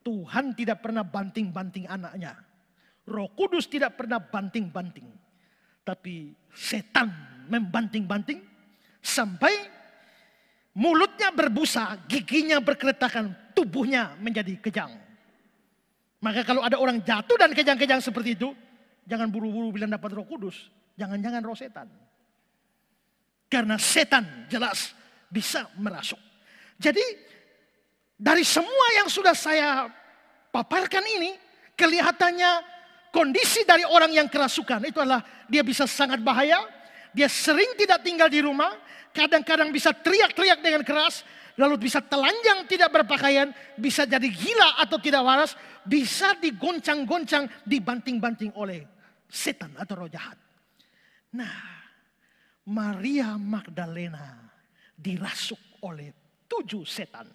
Tuhan tidak pernah banting-banting anaknya. Roh Kudus tidak pernah banting-banting. Tapi setan membanting-banting sampai mulutnya berbusa, giginya berkeretakan, tubuhnya menjadi kejang. Maka kalau ada orang jatuh dan kejang-kejang seperti itu, jangan buru-buru bilang dapat Roh Kudus. Jangan-jangan roh setan. Karena setan jelas bisa merasuk. Jadi dari semua yang sudah saya paparkan ini, kelihatannya kondisi dari orang yang kerasukan itu adalah dia bisa sangat bahaya. Dia sering tidak tinggal di rumah. Kadang-kadang bisa teriak-teriak dengan keras. Lalu bisa telanjang tidak berpakaian. Bisa jadi gila atau tidak waras. Bisa digoncang-goncang, dibanting-banting oleh setan atau roh jahat. Nah, Maria Magdalena dirasuk oleh 7 setan.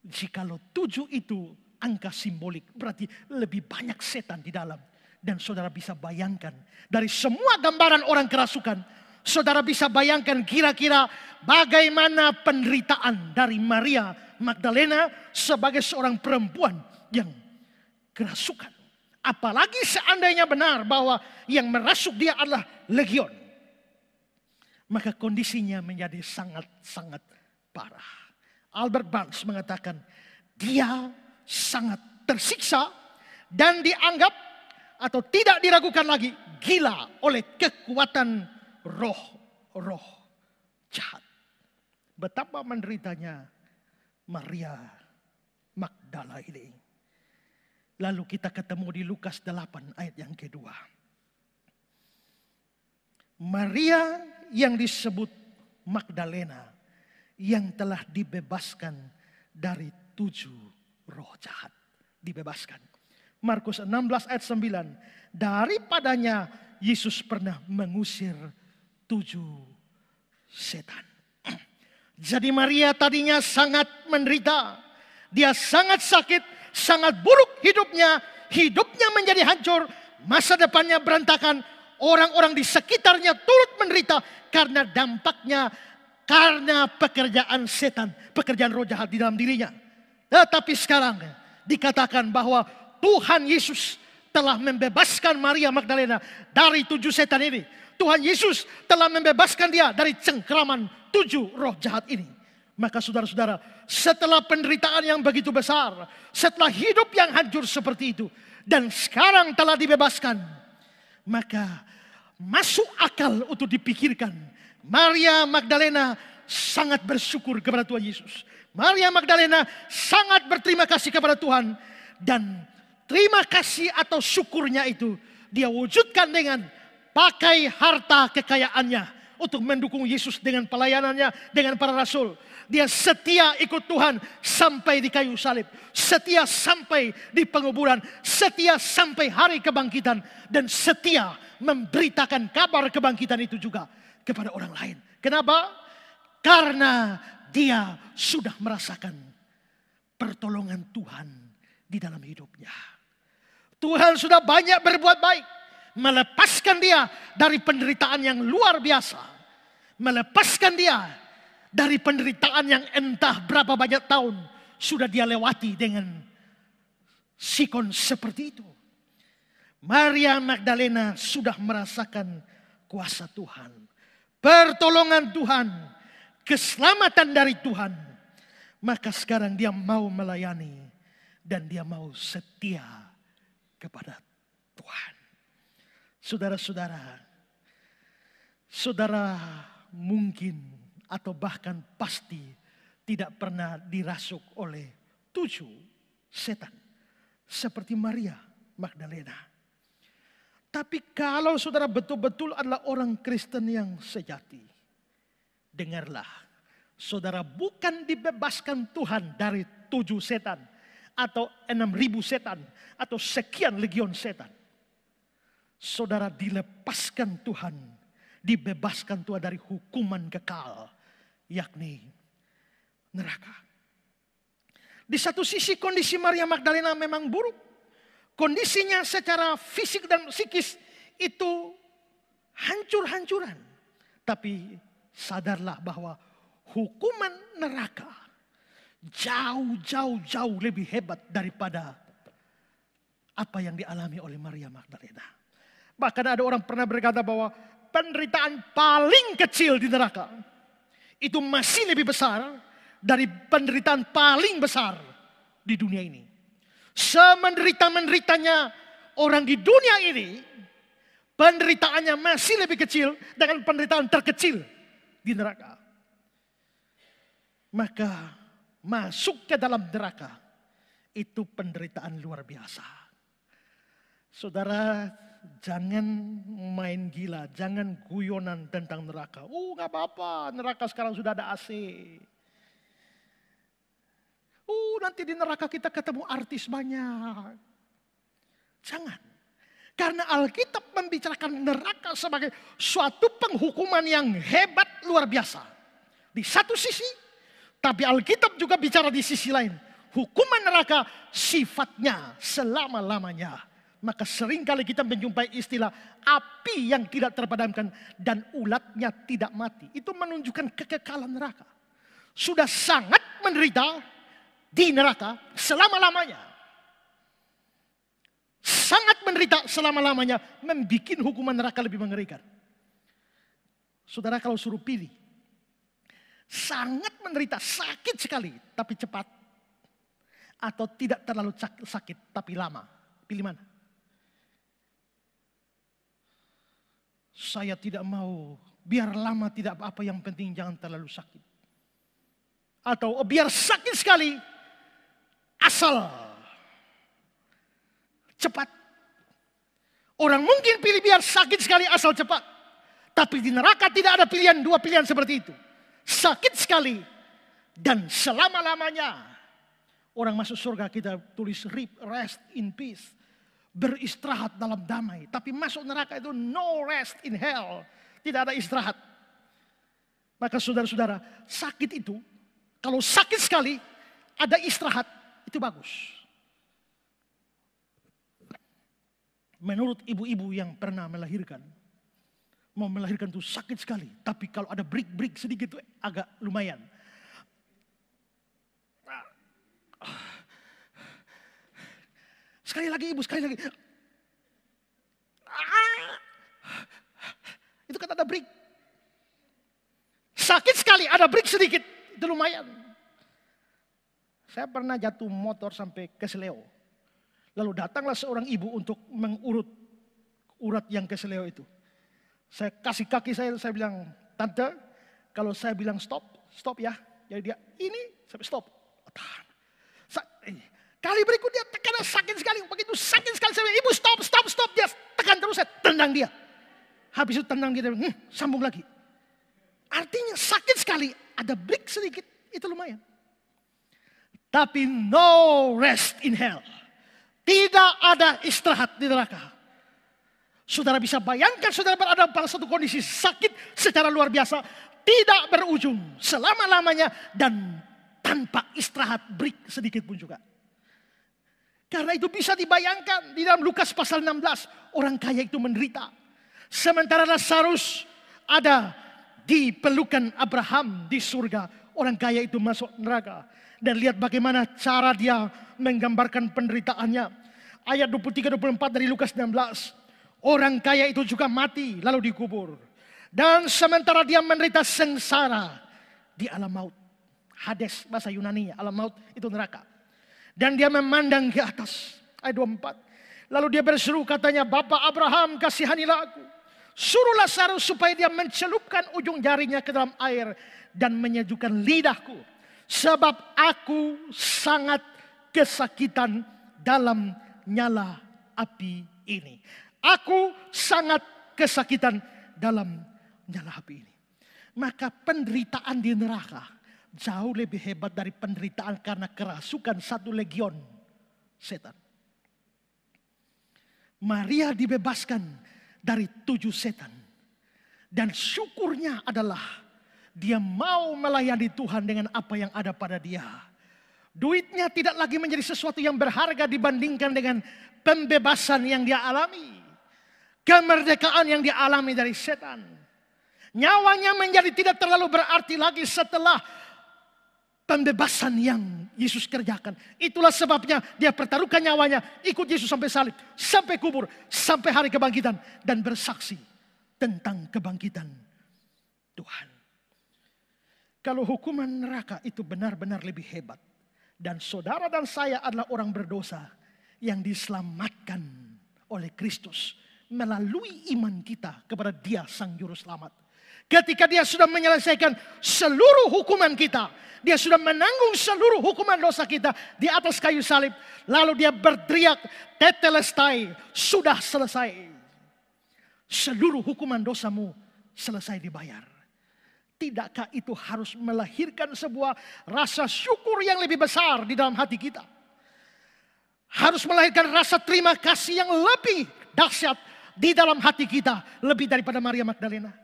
Jikalau 7 itu angka simbolik, berarti lebih banyak setan di dalam. Dan saudara bisa bayangkan, dari semua gambaran orang kerasukan, saudara bisa bayangkan kira-kira bagaimana penderitaan dari Maria Magdalena sebagai seorang perempuan yang kerasukan. Apalagi seandainya benar bahwa yang merasuk dia adalah legion. Maka kondisinya menjadi sangat-sangat parah. Albert Barnes mengatakan dia sangat tersiksa dan dianggap atau tidak diragukan lagi gila oleh kekuatan roh-roh jahat. Betapa menderitanya Maria Magdala ini. Lalu kita ketemu di Lukas 8 ayat yang kedua. Maria yang disebut Magdalena yang telah dibebaskan dari 7 roh jahat. Dibebaskan. Markus 16 ayat 9. Daripadanya Yesus pernah mengusir 7 setan. Jadi Maria tadinya sangat menderita. Dia sangat sakit, sangat buruk hidupnya. Hidupnya menjadi hancur, masa depannya berantakan. Orang-orang di sekitarnya turut menderita karena dampaknya, karena pekerjaan setan, pekerjaan roh jahat di dalam dirinya. Tetapi sekarang dikatakan bahwa Tuhan Yesus telah membebaskan Maria Magdalena dari 7 setan ini. Tuhan Yesus telah membebaskan dia dari cengkraman 7 roh jahat ini. Maka saudara-saudara, setelah penderitaan yang begitu besar, setelah hidup yang hancur seperti itu, dan sekarang telah dibebaskan, maka masuk akal untuk dipikirkan. Maria Magdalena sangat bersyukur kepada Tuhan Yesus. Maria Magdalena sangat berterima kasih kepada Tuhan. Dan terima kasih atau syukurnya itu dia wujudkan dengan pakai harta kekayaannya untuk mendukung Yesus dengan pelayanannya dengan para rasul. Dia setia ikut Tuhan sampai di kayu salib. Setia sampai di penguburan. Setia sampai hari kebangkitan. Dan setia memberitakan kabar kebangkitan itu juga kepada orang lain. Kenapa? Karena dia sudah merasakan pertolongan Tuhan di dalam hidupnya. Tuhan sudah banyak berbuat baik. Melepaskan dia dari penderitaan yang luar biasa. Melepaskan dia dari penderitaan yang entah berapa banyak tahun sudah dia lewati dengan sikon seperti itu. Maria Magdalena sudah merasakan kuasa Tuhan, pertolongan Tuhan, keselamatan dari Tuhan. Maka sekarang dia mau melayani dan dia mau setia kepada Tuhan. Saudara-saudara, saudara mungkin atau bahkan pasti tidak pernah dirasuk oleh 7 setan. Seperti Maria Magdalena. Tapi kalau saudara betul-betul adalah orang Kristen yang sejati, dengarlah, saudara bukan dibebaskan Tuhan dari 7 setan, atau 6.000 setan, atau sekian legion setan. Saudara dilepaskan Tuhan, dibebaskan Tuhan dari hukuman kekal, yakni neraka. Di satu sisi kondisi Maria Magdalena memang buruk. Kondisinya secara fisik dan psikis itu hancur-hancuran. Tapi sadarlah bahwa hukuman neraka jauh lebih hebat daripada apa yang dialami oleh Maria Magdalena. Bahkan ada orang pernah berkata bahwa penderitaan paling kecil di neraka itu masih lebih besar dari penderitaan paling besar di dunia ini. Semenderita-menderitanya orang di dunia ini, penderitaannya masih lebih kecil dengan penderitaan terkecil di neraka. Maka masuk ke dalam neraka itu penderitaan luar biasa. Saudara, jangan main gila, jangan guyonan tentang neraka. Gak apa-apa, neraka sekarang sudah ada AC. Nanti di neraka kita ketemu artis banyak. Jangan. Karena Alkitab membicarakan neraka sebagai suatu penghukuman yang hebat luar biasa. Di satu sisi, tapi Alkitab juga bicara di sisi lain. Hukuman neraka sifatnya selama-lamanya. Maka seringkali kita menjumpai istilah api yang tidak terpadamkan dan ulatnya tidak mati. Itu menunjukkan kekekalan neraka. Sudah sangat menderita di neraka selama-lamanya. Sangat menderita selama-lamanya, membuat hukuman neraka lebih mengerikan. Saudara kalau suruh pilih, sangat menderita, sakit sekali, tapi cepat. Atau tidak terlalu sakit, tapi lama. Pilih mana? Saya tidak mau, biar lama tidak apa-apa, yang penting jangan terlalu sakit. Atau biar sakit sekali, asal cepat. Orang mungkin pilih biar sakit sekali asal cepat. Tapi di neraka tidak ada pilihan, 2 pilihan seperti itu. Sakit sekali dan selama-lamanya. Orang masuk surga kita tulis rest in peace. Beristirahat dalam damai. Tapi masuk neraka itu no rest in hell. Tidak ada istirahat. Maka saudara-saudara, sakit itu, kalau sakit sekali ada istirahat, itu bagus. Menurut ibu-ibu yang pernah melahirkan, mau melahirkan itu sakit sekali. Tapi kalau ada break sedikit itu agak lumayan. Sekali lagi ibu, sekali lagi. Itu kan ada break. Sakit sekali, ada break sedikit, itu lumayan. Saya pernah jatuh motor sampai keseleo. Lalu datanglah seorang ibu untuk mengurut urat yang keseleo itu. Saya kasih kaki saya bilang, tante, kalau saya bilang stop ya. Jadi dia, ini, sampai stop. Tahan. Kali berikutnya tekan sakit sekali. Begitu sakit sekali, saya bilang, ibu stop. Dia tekan terus, saya tendang dia. Habis itu tendang dia, sambung lagi. Artinya sakit sekali, ada break sedikit, itu lumayan. Tapi no rest in hell. Tidak ada istirahat di neraka. Saudara bisa bayangkan saudara berada pada satu kondisi sakit secara luar biasa. Tidak berujung selama-lamanya dan tanpa istirahat break sedikit pun juga. Karena itu bisa dibayangkan di dalam Lukas pasal 16. Orang kaya itu menderita. Sementara Lazarus ada di pelukan Abraham di surga. Orang kaya itu masuk neraka. Dan lihat bagaimana cara dia menggambarkan penderitaannya. Ayat 23-24 dari Lukas 16. Orang kaya itu juga mati lalu dikubur. Dan sementara dia menderita sengsara di alam maut. Hades bahasa Yunani, alam maut itu neraka. Dan dia memandang ke atas. Ayat 24. Lalu dia berseru katanya, Bapak Abraham kasihanilah aku. Suruh Lazarus supaya dia mencelupkan ujung jarinya ke dalam air dan menyejukkan lidahku. Sebab aku sangat kesakitan dalam nyala api ini. Aku sangat kesakitan dalam nyala api ini. Maka penderitaan di neraka jauh lebih hebat dari penderitaan karena kerasukan satu legion setan. Maria dibebaskan dari 7 setan. Dan syukurnya adalah dia mau melayani Tuhan dengan apa yang ada pada dia. Duitnya tidak lagi menjadi sesuatu yang berharga dibandingkan dengan pembebasan yang dia alami. Kemerdekaan yang dia alami dari setan. Nyawanya menjadi tidak terlalu berarti lagi setelah pembebasan yang Yesus kerjakan. Itulah sebabnya dia pertaruhkan nyawanya, ikut Yesus sampai salib, sampai kubur, sampai hari kebangkitan. Dan bersaksi tentang kebangkitan Tuhan. Kalau hukuman neraka itu benar-benar lebih hebat. Dan saudara dan saya adalah orang berdosa yang diselamatkan oleh Kristus melalui iman kita kepada Dia Sang Juru Selamat. Ketika Dia sudah menyelesaikan seluruh hukuman kita, Dia sudah menanggung seluruh hukuman dosa kita di atas kayu salib. Lalu Dia berteriak, tetelestai, sudah selesai. Seluruh hukuman dosamu selesai dibayar. Tidakkah itu harus melahirkan sebuah rasa syukur yang lebih besar di dalam hati kita? Harus melahirkan rasa terima kasih yang lebih dahsyat di dalam hati kita. Lebih daripada Maria Magdalena.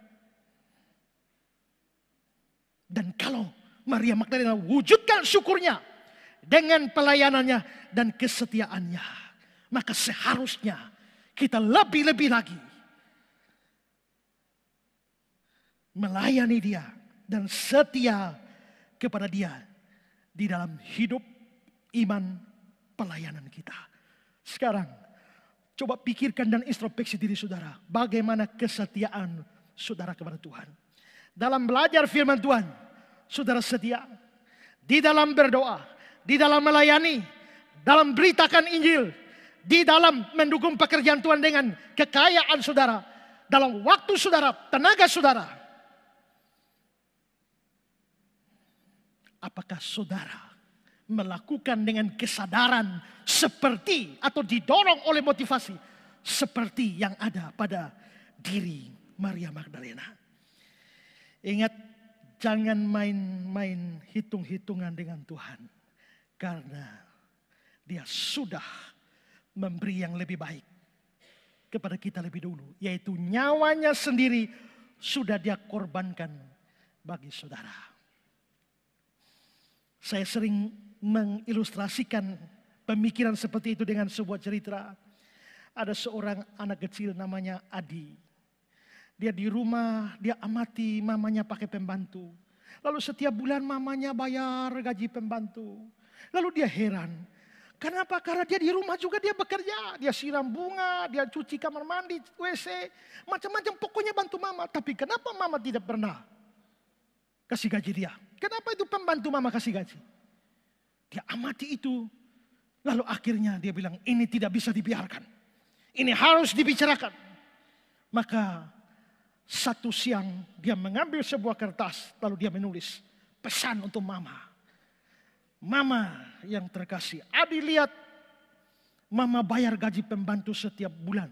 Dan kalau Maria Magdalena wujudkan syukurnya dengan pelayanannya dan kesetiaannya, maka seharusnya kita lebih-lebih lagi melayani Dia dan setia kepada Dia di dalam hidup iman pelayanan kita. Sekarang coba pikirkan dan introspeksi diri saudara. Bagaimana kesetiaan saudara kepada Tuhan. Dalam belajar firman Tuhan, saudara setia. Di dalam berdoa, di dalam melayani, dalam beritakan Injil, di dalam mendukung pekerjaan Tuhan dengan kekayaan saudara, dalam waktu saudara, tenaga saudara. Apakah saudara melakukan dengan kesadaran seperti atau didorong oleh motivasi seperti yang ada pada diri Maria Magdalena? Ingat, jangan main-main hitung-hitungan dengan Tuhan. Karena Dia sudah memberi yang lebih baik kepada kita lebih dulu. Yaitu nyawanya sendiri sudah Dia korbankan bagi saudara. Saya sering mengilustrasikan pemikiran seperti itu dengan sebuah cerita. Ada seorang anak kecil namanya Adi. Dia di rumah, dia amati mamanya pakai pembantu. Lalu setiap bulan mamanya bayar gaji pembantu. Lalu dia heran. Kenapa? Karena dia di rumah juga dia bekerja. Dia siram bunga, dia cuci kamar mandi, WC. Macam-macam pokoknya bantu mama. Tapi kenapa mama tidak pernah kasih gaji dia? Kenapa itu pembantu mama kasih gaji? Dia amati itu. Lalu akhirnya dia bilang, ini tidak bisa dibiarkan. Ini harus dibicarakan. Maka satu siang dia mengambil sebuah kertas. Lalu dia menulis pesan untuk mama. Mama yang terkasih, Adi lihat mama bayar gaji pembantu setiap bulan.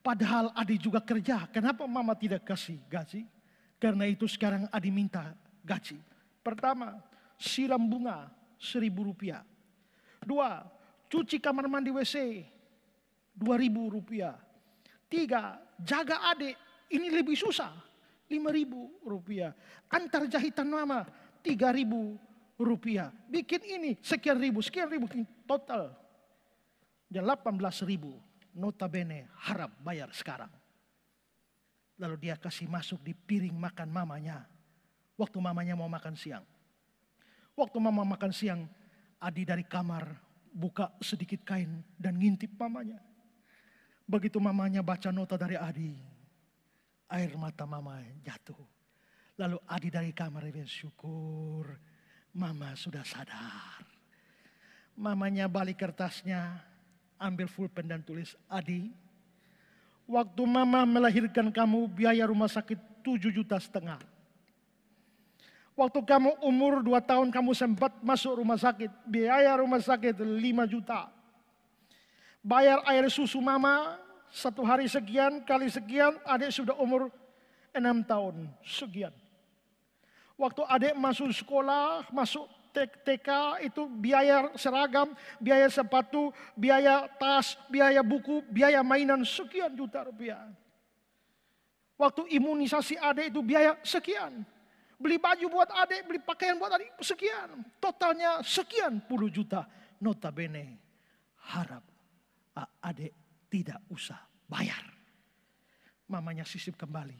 Padahal Adi juga kerja. Kenapa mama tidak kasih gaji? Karena itu sekarang Adi minta gaji. Pertama, siram bunga Rp1.000. 2, cuci kamar mandi WC Rp2.000. 3, jaga adik, ini lebih susah Rp5.000. Antar jahitan mama Rp3.000. Bikin ini sekian ribu, total dia 18.000. Notabene harap bayar sekarang. Lalu dia kasih masuk di piring makan mamanya. Waktu mamanya mau makan siang. Waktu mama makan siang, Adi dari kamar buka sedikit kain dan ngintip mamanya. Begitu mamanya baca nota dari Adi, air mata mama jatuh. Lalu Adi dari kamar bersyukur, mama sudah sadar. Mamanya balik kertasnya, ambil pulpen dan tulis, Adi, waktu mama melahirkan kamu biaya rumah sakit 7,5 juta. Waktu kamu umur 2 tahun kamu sempat masuk rumah sakit. Biaya rumah sakit 5 juta. Bayar air susu mama 1 hari sekian kali sekian. Adik sudah umur 6 tahun sekian. Waktu adik masuk sekolah, masuk TK itu biaya seragam, biaya sepatu, biaya tas, biaya buku, biaya mainan sekian juta rupiah. Waktu imunisasi adik itu biaya sekian. Beli baju buat adik, beli pakaian buat adik, sekian. Totalnya sekian puluh juta. Notabene harap adik tidak usah bayar. Mamanya sisip kembali.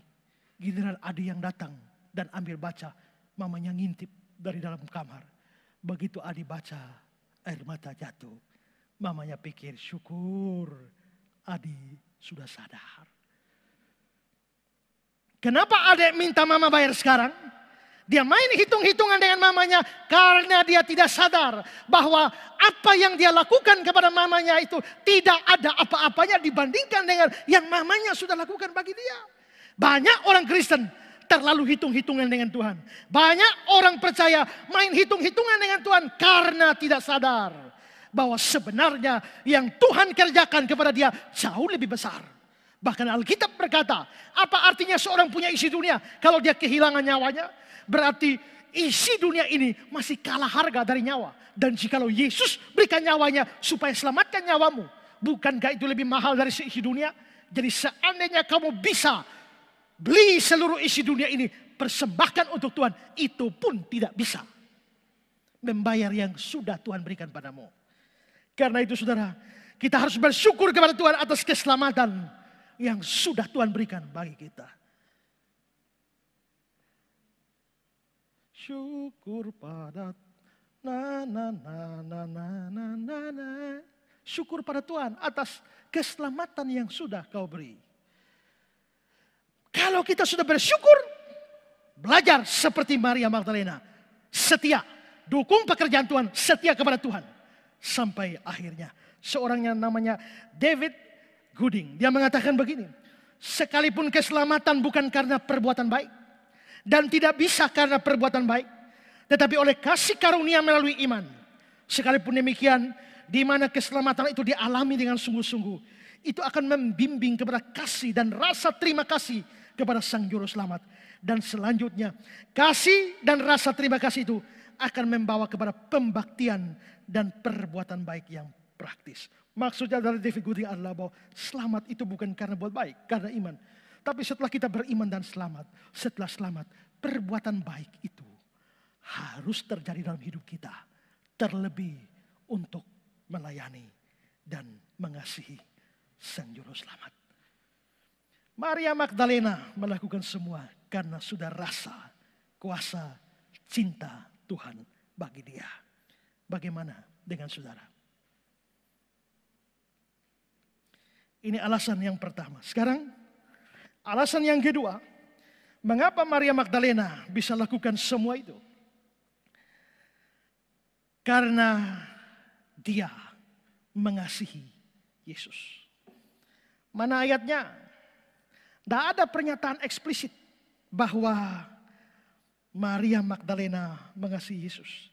Giliran adik yang datang dan ambil baca. Mamanya ngintip dari dalam kamar. Begitu adik baca, air mata jatuh. Mamanya pikir, syukur adik sudah sadar. Kenapa adik minta mama bayar sekarang? Dia main hitung-hitungan dengan mamanya karena dia tidak sadar bahwa apa yang dia lakukan kepada mamanya itu tidak ada apa-apanya dibandingkan dengan yang mamanya sudah lakukan bagi dia. Banyak orang Kristen terlalu hitung-hitungan dengan Tuhan. Banyak orang percaya main hitung-hitungan dengan Tuhan karena tidak sadar bahwa sebenarnya yang Tuhan kerjakan kepada dia jauh lebih besar. Bahkan Alkitab berkata, apa artinya seorang punya isi dunia kalau dia kehilangan nyawanya? Berarti isi dunia ini masih kalah harga dari nyawa. Dan jikalau Yesus berikan nyawanya supaya selamatkan nyawamu, bukankah itu lebih mahal dari isi dunia? Jadi seandainya kamu bisa beli seluruh isi dunia ini, persembahkan untuk Tuhan, itu pun tidak bisa membayar yang sudah Tuhan berikan padamu. Karena itu saudara, kita harus bersyukur kepada Tuhan atas keselamatan yang sudah Tuhan berikan bagi kita. Syukur pada syukur pada Tuhan atas keselamatan yang sudah kau beri. Kalau kita sudah bersyukur, belajar seperti Maria Magdalena, setia, dukung pekerjaan Tuhan, setia kepada Tuhan sampai akhirnya. Seorang yang namanya David Gooding, dia mengatakan begini, sekalipun keselamatan bukan karena perbuatan baik dan tidak bisa karena perbuatan baik, tetapi oleh kasih karunia melalui iman. Sekalipun demikian, di mana keselamatan itu dialami dengan sungguh-sungguh, itu akan membimbing kepada kasih dan rasa terima kasih kepada Sang Juru Selamat. Dan selanjutnya, kasih dan rasa terima kasih itu akan membawa kepada pembaktian dan perbuatan baik yang praktis. Maksudnya dari David Gooding adalah bahwa selamat itu bukan karena buat baik, karena iman. Tapi setelah kita beriman dan selamat, setelah selamat, perbuatan baik itu harus terjadi dalam hidup kita. Terlebih untuk melayani dan mengasihi Sang Juru Selamat. Maria Magdalena melakukan semua karena sudah rasa, kuasa, cinta Tuhan bagi dia. Bagaimana dengan saudara? Ini alasan yang pertama. Sekarang alasan yang kedua, mengapa Maria Magdalena bisa lakukan semua itu? Karena dia mengasihi Yesus. Mana ayatnya? Tidak ada pernyataan eksplisit bahwa Maria Magdalena mengasihi Yesus.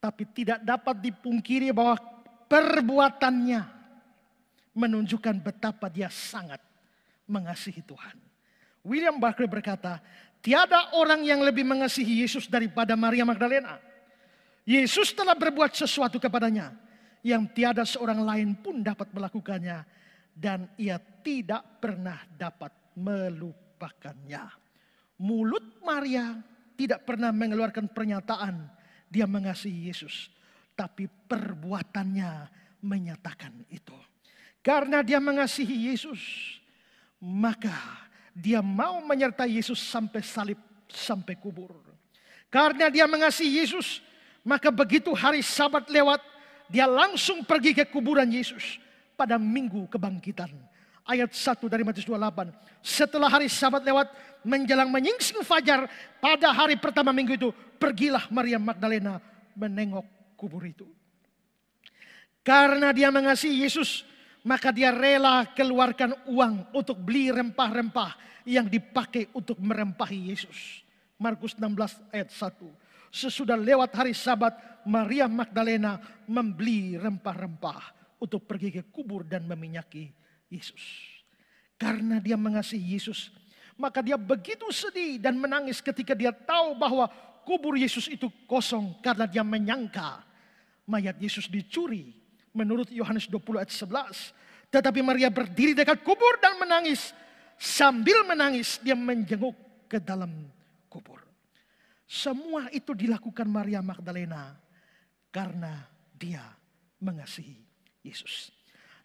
Tapi tidak dapat dipungkiri bahwa perbuatannya menunjukkan betapa dia sangat mengasihi Tuhan. William Barclay berkata, tiada orang yang lebih mengasihi Yesus daripada Maria Magdalena. Yesus telah berbuat sesuatu kepadanya yang tiada seorang lain pun dapat melakukannya, dan ia tidak pernah dapat melupakannya. Mulut Maria tidak pernah mengeluarkan pernyataan dia mengasihi Yesus, tapi perbuatannya menyatakan itu. Karena dia mengasihi Yesus, maka dia mau menyertai Yesus sampai salib, sampai kubur. Karena dia mengasihi Yesus, maka begitu hari Sabat lewat, dia langsung pergi ke kuburan Yesus pada minggu kebangkitan. Ayat 1 dari Matius 28. Setelah hari Sabat lewat, menjelang menyingsing fajar pada hari pertama minggu itu, pergilah Maria Magdalena menengok kubur itu. Karena dia mengasihi Yesus, maka dia rela keluarkan uang untuk beli rempah-rempah yang dipakai untuk merempahi Yesus. Markus 16 ayat 1. Sesudah lewat hari Sabat, Maria Magdalena membeli rempah-rempah untuk pergi ke kubur dan meminyaki Yesus. Karena dia mengasihi Yesus, maka dia begitu sedih dan menangis ketika dia tahu bahwa kubur Yesus itu kosong, karena dia menyangka mayat Yesus dicuri. Menurut Yohanes 20 ayat 11. Tetapi Maria berdiri dekat kubur dan menangis. Sambil menangis dia menjenguk ke dalam kubur. Semua itu dilakukan Maria Magdalena karena dia mengasihi Yesus.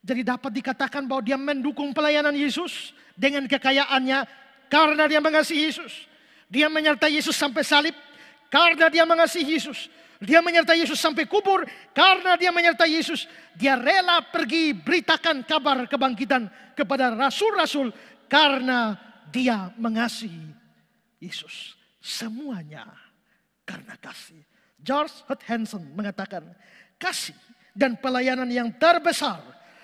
Jadi dapat dikatakan bahwa dia mendukung pelayanan Yesus dengan kekayaannya karena dia mengasihi Yesus. Dia menyertai Yesus sampai salib karena dia mengasihi Yesus. Dia menyertai Yesus sampai kubur karena dia menyertai Yesus. Dia rela pergi beritakan kabar kebangkitan kepada rasul-rasul karena dia mengasihi Yesus. Semuanya karena kasih. George Hart Hanson mengatakan, kasih dan pelayanan yang terbesar,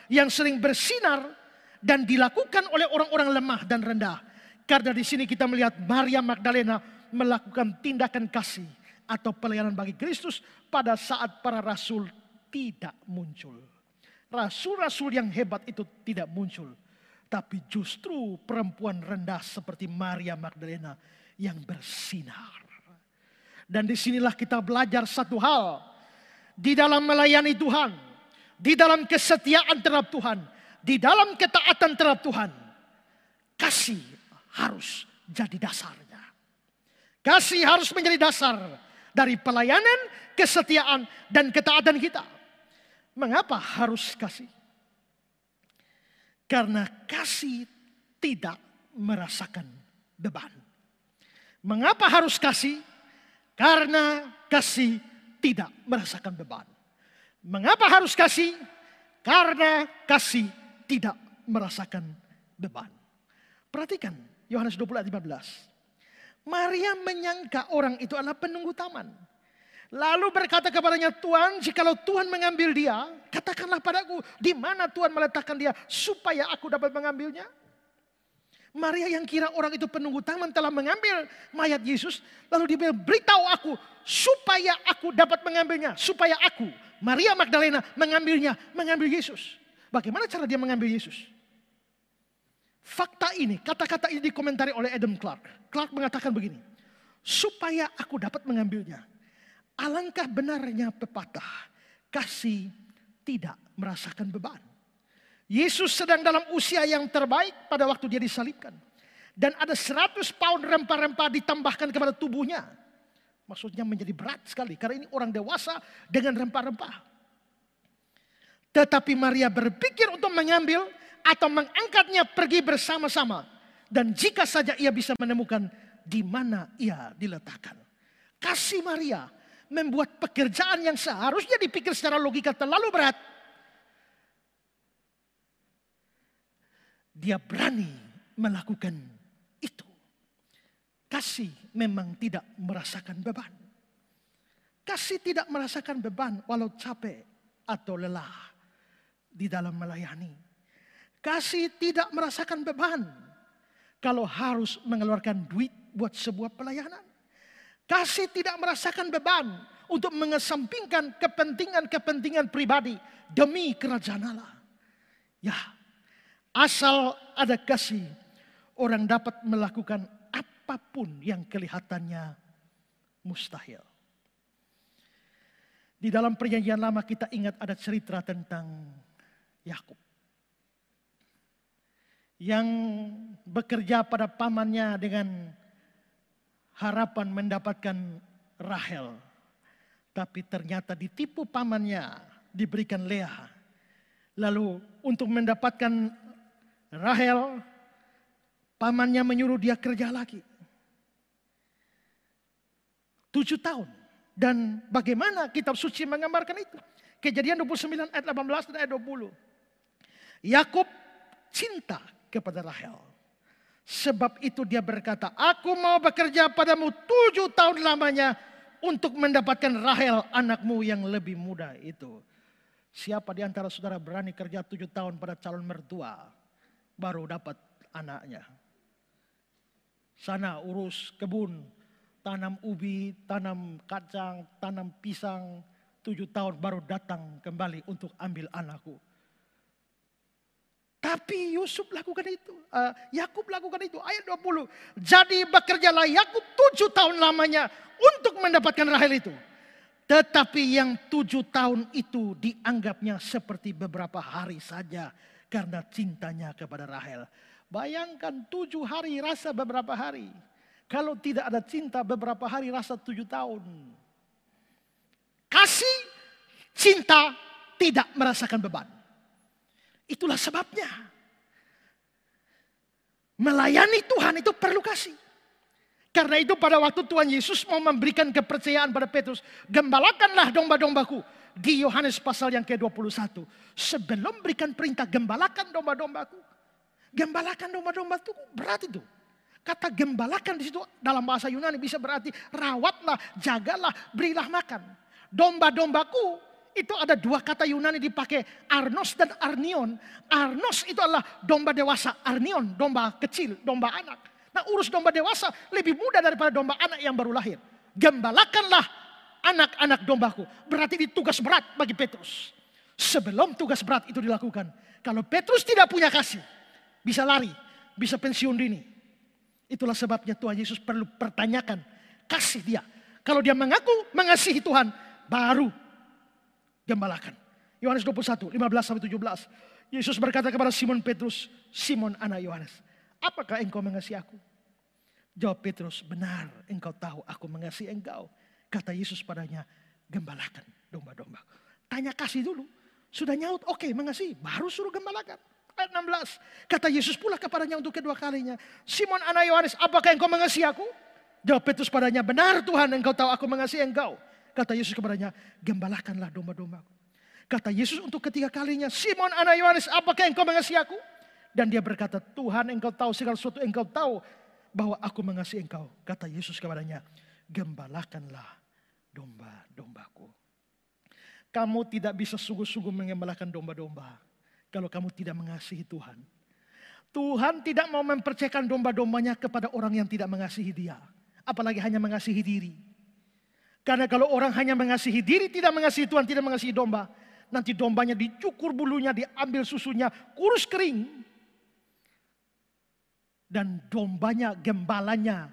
yang sering bersinar dan dilakukan oleh orang-orang lemah dan rendah. Karena di sini kita melihat Maria Magdalena melakukan tindakan kasih atau pelayanan bagi Kristus pada saat para rasul tidak muncul. Rasul-rasul yang hebat itu tidak muncul. Tapi justru perempuan rendah seperti Maria Magdalena yang bersinar. Dan disinilah kita belajar satu hal. Di dalam melayani Tuhan, di dalam kesetiaan terhadap Tuhan, di dalam ketaatan terhadap Tuhan, kasih harus jadi dasarnya. Kasih harus menjadi dasar dari pelayanan, kesetiaan, dan ketaatan kita. Mengapa harus kasih? Karena kasih tidak merasakan beban. Mengapa harus kasih? Karena kasih tidak merasakan beban. Mengapa harus kasih? Karena kasih tidak merasakan beban. Perhatikan Yohanes 20 ayat 15. Maria menyangka orang itu adalah penunggu taman. Lalu berkata kepadanya, Tuhan, jikalau Tuhan mengambil dia, katakanlah padaku, di mana Tuhan meletakkan dia, supaya aku dapat mengambilnya. Maria yang kira orang itu penunggu taman telah mengambil mayat Yesus, lalu dia beritahu aku, supaya aku dapat mengambilnya. Supaya aku, Maria Magdalena, mengambil Yesus. Bagaimana cara dia mengambil Yesus? Fakta ini, kata-kata ini dikomentari oleh Adam Clark. Clark mengatakan begini, supaya aku dapat mengambilnya. Alangkah benarnya pepatah, kasih tidak merasakan beban. Yesus sedang dalam usia yang terbaik pada waktu dia disalibkan. Dan ada 100 pound rempah-rempah ditambahkan kepada tubuhnya. Maksudnya menjadi berat sekali, karena ini orang dewasa dengan rempah-rempah. Tetapi Maria berpikir untuk mengambil atau mengangkatnya pergi bersama-sama. Dan jika saja ia bisa menemukan di mana ia diletakkan. Kasih Maria membuat pekerjaan yang seharusnya dipikir secara logika terlalu berat. Dia berani melakukan itu. Kasih memang tidak merasakan beban. Kasih tidak merasakan beban walau capek atau lelah di dalam melayani. Kasih tidak merasakan beban kalau harus mengeluarkan duit buat sebuah pelayanan. Kasih tidak merasakan beban untuk mengesampingkan kepentingan-kepentingan pribadi demi kerajaan Allah. Ya, asal ada kasih, orang dapat melakukan apapun yang kelihatannya mustahil. Di dalam perjanjian lama kita ingat ada cerita tentang Yakub yang bekerja pada pamannya dengan harapan mendapatkan Rahel. Tapi ternyata ditipu pamannya, diberikan Leah. Lalu untuk mendapatkan Rahel, pamannya menyuruh dia kerja lagi. 7 tahun. Dan bagaimana kitab suci menggambarkan itu? Kejadian 29 ayat 18 dan ayat 20. Yakub cinta kepada Rahel. Sebab itu dia berkata, aku mau bekerja padamu 7 tahun lamanya untuk mendapatkan Rahel anakmu yang lebih muda itu. Siapa di antara saudara berani kerja 7 tahun pada calon mertua baru dapat anaknya? Sana urus kebun, tanam ubi, tanam kacang, tanam pisang, 7 tahun baru datang kembali untuk ambil anakku. Tapi Yusuf lakukan itu, Yakub lakukan itu. Ayat 20. Jadi bekerjalah Yakub 7 tahun lamanya untuk mendapatkan Rahel itu. Tetapi yang 7 tahun itu dianggapnya seperti beberapa hari saja karena cintanya kepada Rahel. Bayangkan 7 hari rasa beberapa hari. Kalau tidak ada cinta beberapa hari rasa 7 tahun. Kasih, cinta, tidak merasakan beban. Itulah sebabnya. Melayani Tuhan itu perlu kasih. Karena itu pada waktu Tuhan Yesus mau memberikan kepercayaan pada Petrus. Gembalakanlah domba-dombaku. Di Yohanes pasal yang ke-21. Sebelum berikan perintah gembalakan domba-dombaku. Gembalakan domba-domba itu berat itu. Kata gembalakan di situ dalam bahasa Yunani bisa berarti rawatlah, jagalah, berilah makan. Domba-dombaku. Itu ada 2 kata Yunani dipakai, arnos dan arnion. Arnos itu adalah domba dewasa, arnion domba kecil, domba anak. Nah urus domba dewasa lebih mudah daripada domba anak yang baru lahir. Gembalakanlah anak-anak dombaku. Berarti ini tugas berat bagi Petrus. Sebelum tugas berat itu dilakukan. Kalau Petrus tidak punya kasih, bisa lari, bisa pensiun dini. Itulah sebabnya Tuhan Yesus perlu pertanyakan kasih dia. Kalau dia mengaku mengasihi Tuhan, baru gembalakan. Yohanes 21, 15-17. Yesus berkata kepada Simon Petrus, Simon anak Yohanes, apakah engkau mengasihi aku? Jawab Petrus, benar engkau tahu aku mengasihi engkau. Kata Yesus padanya, gembalakan domba-domba. Tanya kasih dulu. Sudah nyaut, oke, mengasihi. Baru suruh gembalakan. Ayat 16. Kata Yesus pula kepadanya untuk kedua kalinya, Simon anak Yohanes, apakah engkau mengasihi aku? Jawab Petrus padanya, benar Tuhan engkau tahu aku mengasihi engkau. Kata Yesus kepadanya, gembalakanlah domba-dombaku. Kata Yesus untuk ketiga kalinya, Simon anak Yohanes, apakah engkau mengasihi aku? Dan dia berkata, Tuhan engkau tahu segala sesuatu, engkau tahu bahwa aku mengasihi engkau. Kata Yesus kepadanya, gembalakanlah domba-dombaku. Kamu tidak bisa sungguh-sungguh mengembalakan domba-domba kalau kamu tidak mengasihi Tuhan. Tuhan tidak mau mempercayakan domba-dombanya kepada orang yang tidak mengasihi dia. Apalagi hanya mengasihi diri. Karena kalau orang hanya mengasihi diri, tidak mengasihi Tuhan, tidak mengasihi domba. Nanti dombanya dicukur bulunya, diambil susunya, kurus kering. Dan dombanya, gembalanya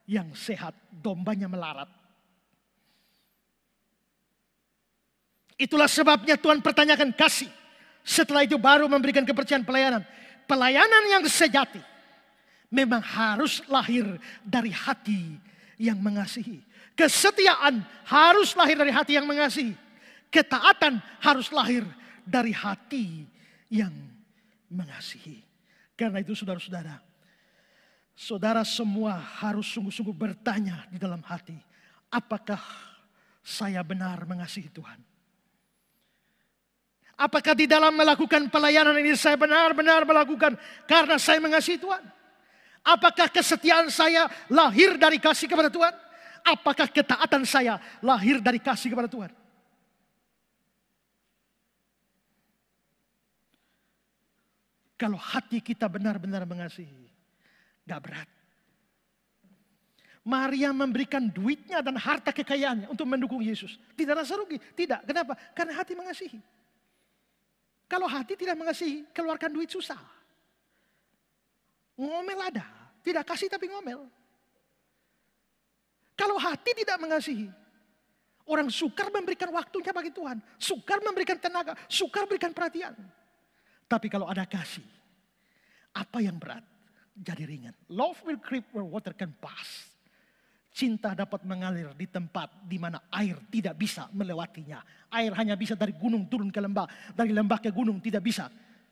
yang sehat, dombanya melarat. Itulah sebabnya Tuhan pertanyakan kasih. Setelah itu baru memberikan kepercayaan pelayanan. Pelayanan yang sejati memang harus lahir dari hati yang mengasihi. Kesetiaan harus lahir dari hati yang mengasihi. Ketaatan harus lahir dari hati yang mengasihi. Karena itu saudara-saudara, saudara semua harus sungguh-sungguh bertanya di dalam hati, apakah saya benar mengasihi Tuhan? Apakah di dalam melakukan pelayanan ini saya benar-benar melakukan karena saya mengasihi Tuhan? Apakah kesetiaan saya lahir dari kasih kepada Tuhan? Apakah ketaatan saya lahir dari kasih kepada Tuhan? Kalau hati kita benar-benar mengasihi, gak berat. Maria memberikan duitnya dan harta kekayaannya untuk mendukung Yesus. Tidak rasa rugi, tidak. Kenapa? Karena hati mengasihi. Kalau hati tidak mengasihi, keluarkan duit susah. Ngomel ada, tidak kasih tapi ngomel. Kalau hati tidak mengasihi, orang sukar memberikan waktunya bagi Tuhan. Sukar memberikan tenaga, sukar berikan perhatian. Tapi kalau ada kasih, apa yang berat jadi ringan. Love will creep where water can pass. Cinta dapat mengalir di tempat di mana air tidak bisa melewatinya. Air hanya bisa dari gunung turun ke lembah. Dari lembah ke gunung tidak bisa.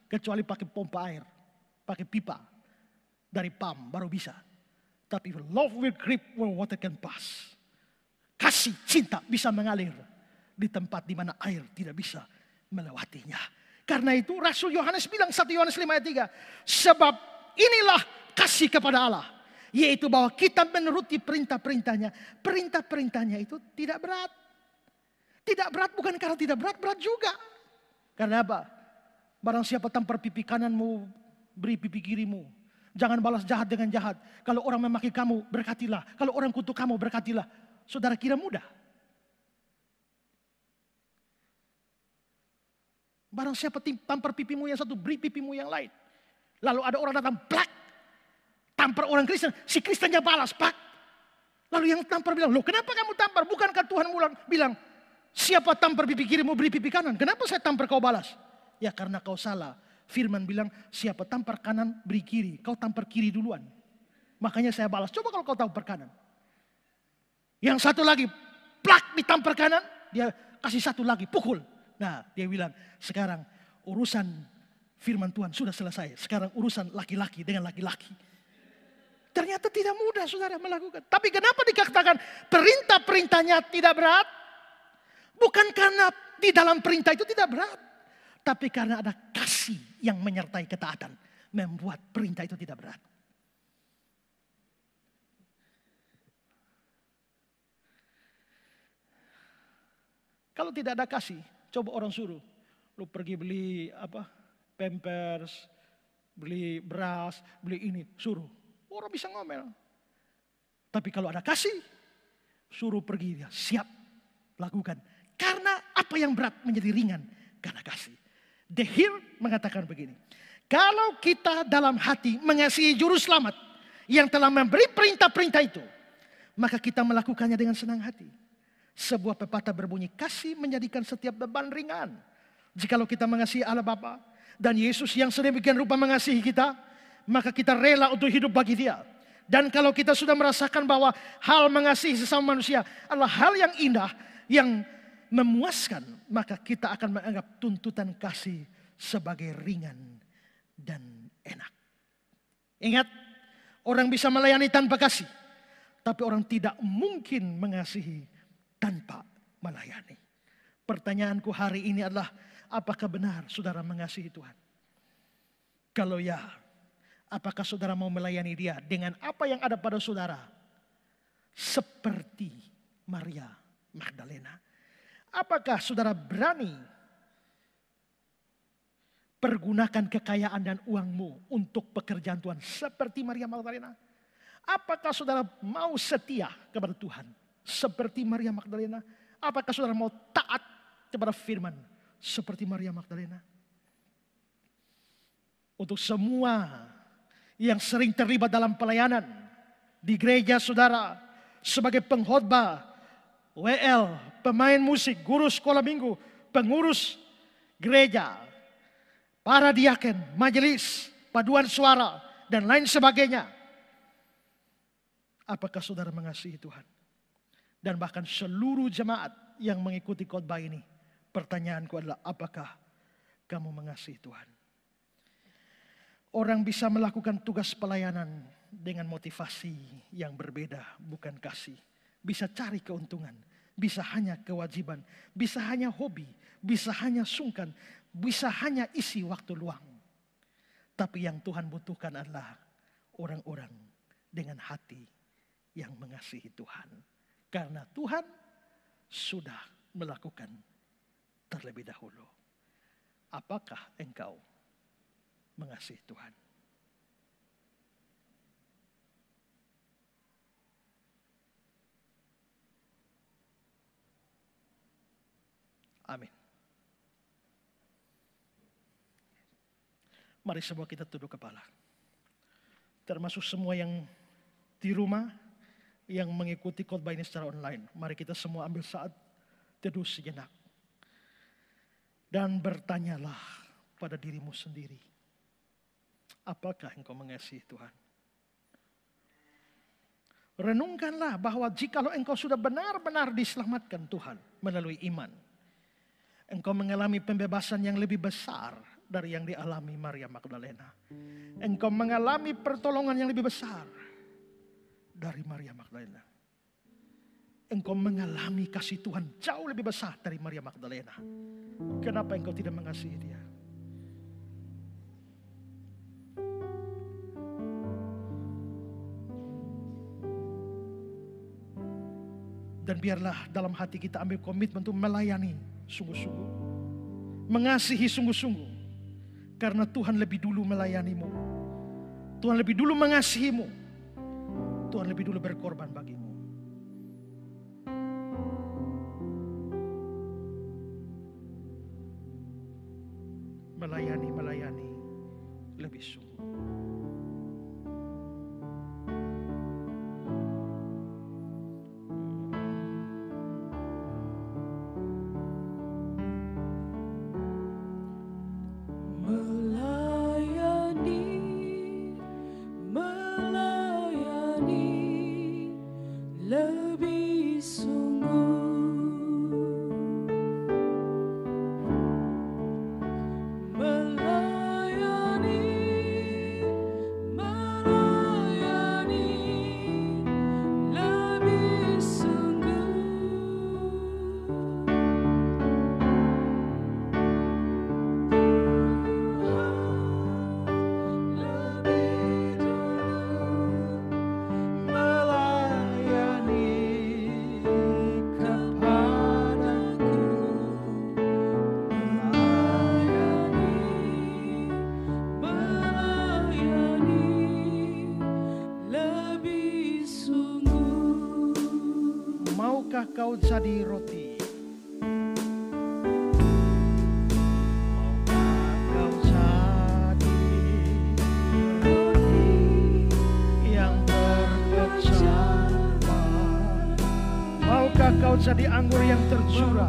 Kecuali pakai pompa air, pakai pipa. Dari pam baru bisa. Tapi love will creep where water can pass. Kasih, cinta bisa mengalir di tempat di mana air tidak bisa melewatinya. Karena itu Rasul Yohanes bilang 1 Yohanes 5 ayat 3. Sebab inilah kasih kepada Allah. Yaitu bahwa kita menuruti perintah-perintahnya. Perintah-perintahnya itu tidak berat. Tidak berat bukan karena tidak berat, berat juga. Karena apa? Barang siapa tampar pipi kananmu, beri pipi kirimu. Jangan balas jahat dengan jahat. Kalau orang memaki kamu, berkatilah. Kalau orang kutuk kamu, berkatilah. Saudara kira mudah? Barang siapa tampar pipimu yang satu, beri pipimu yang lain. Lalu ada orang datang, plak. Tampar orang Kristen, si Kristennya balas, plak. Lalu yang tampar bilang, loh kenapa kamu tampar? Bukankah Tuhan bilang, siapa tampar pipi kirimu, beri pipi kanan. Kenapa saya tampar kau balas? Ya karena kau salah. Firman bilang, siapa tampar kanan, beri kiri. Kau tampar kiri duluan. Makanya saya balas. Coba kalau kau tampar kanan. Yang satu lagi, plak ditampar kanan. Dia kasih satu lagi, pukul. Nah, dia bilang, sekarang urusan firman Tuhan sudah selesai. Sekarang urusan laki-laki dengan laki-laki. Ternyata tidak mudah saudara melakukan. Tapi kenapa dikatakan perintah-perintahnya tidak berat? Bukan karena di dalam perintah itu tidak berat. Tapi karena ada kasih yang menyertai ketaatan. Membuat perintah itu tidak berat. Kalau tidak ada kasih, coba orang suruh. Lu pergi beli Pampers, beli beras, beli ini, suruh. Orang bisa ngomel. Tapi kalau ada kasih, suruh pergi dia, siap lakukan. Karena apa yang berat menjadi ringan karena kasih. De Heer mengatakan begini. Kalau kita dalam hati mengasihi juru selamat yang telah memberi perintah-perintah itu, maka kita melakukannya dengan senang hati. Sebuah pepatah berbunyi, kasih menjadikan setiap beban ringan. Jikalau kita mengasihi Allah Bapa dan Yesus yang sedemikian rupa mengasihi kita, maka kita rela untuk hidup bagi Dia. Dan kalau kita sudah merasakan bahwa hal mengasihi sesama manusia adalah hal yang indah, yang memuaskan, maka kita akan menganggap tuntutan kasih sebagai ringan dan enak. Ingat, orang bisa melayani tanpa kasih, tapi orang tidak mungkin mengasihi tanpa melayani. Pertanyaanku hari ini adalah, apakah benar saudara mengasihi Tuhan? Kalau ya, apakah saudara mau melayani Dia dengan apa yang ada pada saudara? Seperti Maria Magdalena. Apakah saudara berani pergunakan kekayaan dan uangmu untuk pekerjaan Tuhan seperti Maria Magdalena? Apakah saudara mau setia kepada Tuhan seperti Maria Magdalena? Apakah saudara mau taat kepada firman seperti Maria Magdalena? Untuk semua yang sering terlibat dalam pelayanan di gereja saudara, sebagai pengkhotbah, WL, pemain musik, guru sekolah minggu, pengurus gereja, para diaken, majelis, paduan suara, dan lain sebagainya. Apakah saudara mengasihi Tuhan? Dan bahkan seluruh jemaat yang mengikuti khotbah ini, pertanyaanku adalah, apakah kamu mengasihi Tuhan? Orang bisa melakukan tugas pelayanan dengan motivasi yang berbeda, bukan kasih. Bisa cari keuntungan, bisa hanya kewajiban, bisa hanya hobi, bisa hanya sungkan, bisa hanya isi waktu luang. Tapi yang Tuhan butuhkan adalah orang-orang dengan hati yang mengasihi Tuhan. Karena Tuhan sudah melakukan terlebih dahulu. Apakah engkau mengasihi Tuhan? Amin. Mari semua kita tunduk kepala. Termasuk semua yang di rumah, yang mengikuti khotbah ini secara online. Mari kita semua ambil saat teduh sejenak. Dan bertanyalah pada dirimu sendiri. Apakah engkau mengasihi Tuhan? Renungkanlah bahwa jikalau engkau sudah benar-benar diselamatkan Tuhan melalui iman, engkau mengalami pembebasan yang lebih besar dari yang dialami Maria Magdalena. Engkau mengalami pertolongan yang lebih besar dari Maria Magdalena. Engkau mengalami kasih Tuhan jauh lebih besar dari Maria Magdalena. Kenapa engkau tidak mengasihi Dia? Dan biarlah dalam hati kita ambil komitmen untuk melayani sungguh-sungguh. Mengasihi sungguh-sungguh. Karena Tuhan lebih dulu melayanimu. Tuhan lebih dulu mengasihimu. Tuhan lebih dulu berkorban bagimu. Melayani lebih sungguh. Lebih sungguh melayani lebih sungguh Maukah kau jadi roti? Maukah kau jadi roti yang terpecah? Maukah kau jadi anggur yang tercurah?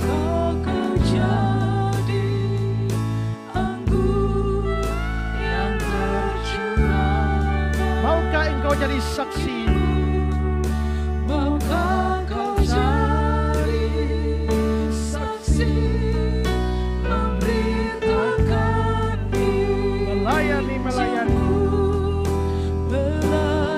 Maukah engkau jadi saksi? Maukah kau jadi saksi memberitakan Melayani lebih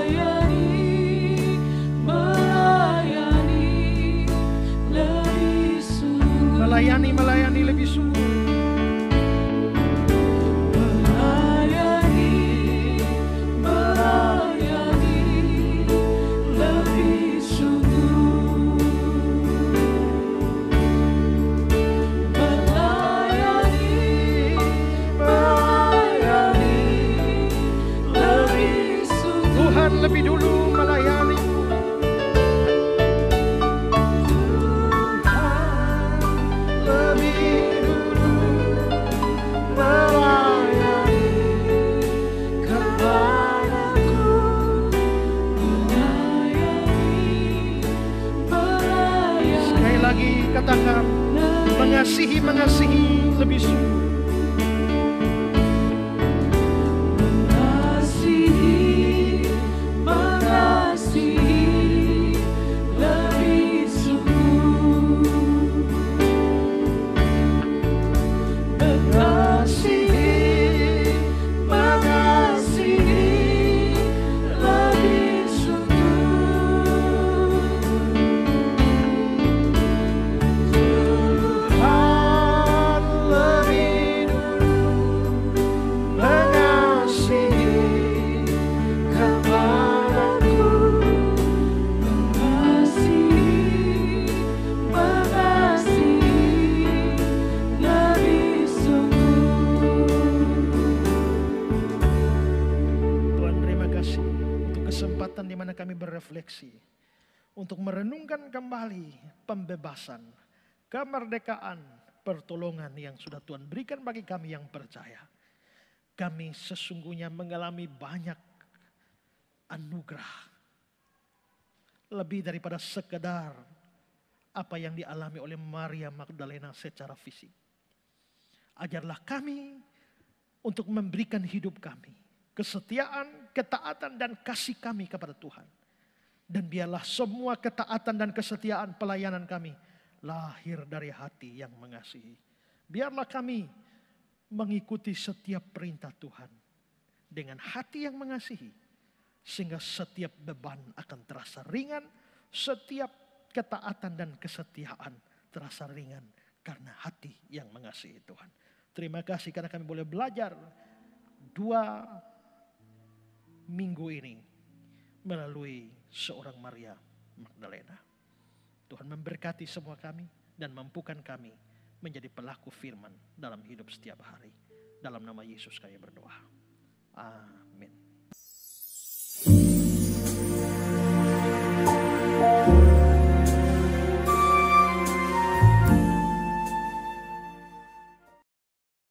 sungguh. Melayani lebih sungguh. Lebih dulu melayani. Lebih dulu melayani kepadaku. Sekali lagi katakan, mengasihi lebih sungguh. Di mana kami berefleksi untuk merenungkan kembali pembebasan, kemerdekaan, pertolongan yang sudah Tuhan berikan bagi kami yang percaya. Kami sesungguhnya mengalami banyak anugerah, lebih daripada sekedar apa yang dialami oleh Maria Magdalena secara fisik. Ajarlah kami untuk memberikan hidup kami, kesetiaan, ketaatan, dan kasih kami kepada Tuhan. Dan biarlah semua ketaatan dan kesetiaan pelayanan kami lahir dari hati yang mengasihi. Biarlah kami mengikuti setiap perintah Tuhan dengan hati yang mengasihi. Sehingga setiap beban akan terasa ringan, setiap ketaatan dan kesetiaan terasa ringan karena hati yang mengasihi Tuhan. Terima kasih karena kami boleh belajar 2 minggu ini melalui seorang Maria Magdalena. Tuhan memberkati semua kami dan mampukan kami menjadi pelaku firman dalam hidup setiap hari. Dalam nama Yesus kami berdoa. Amin.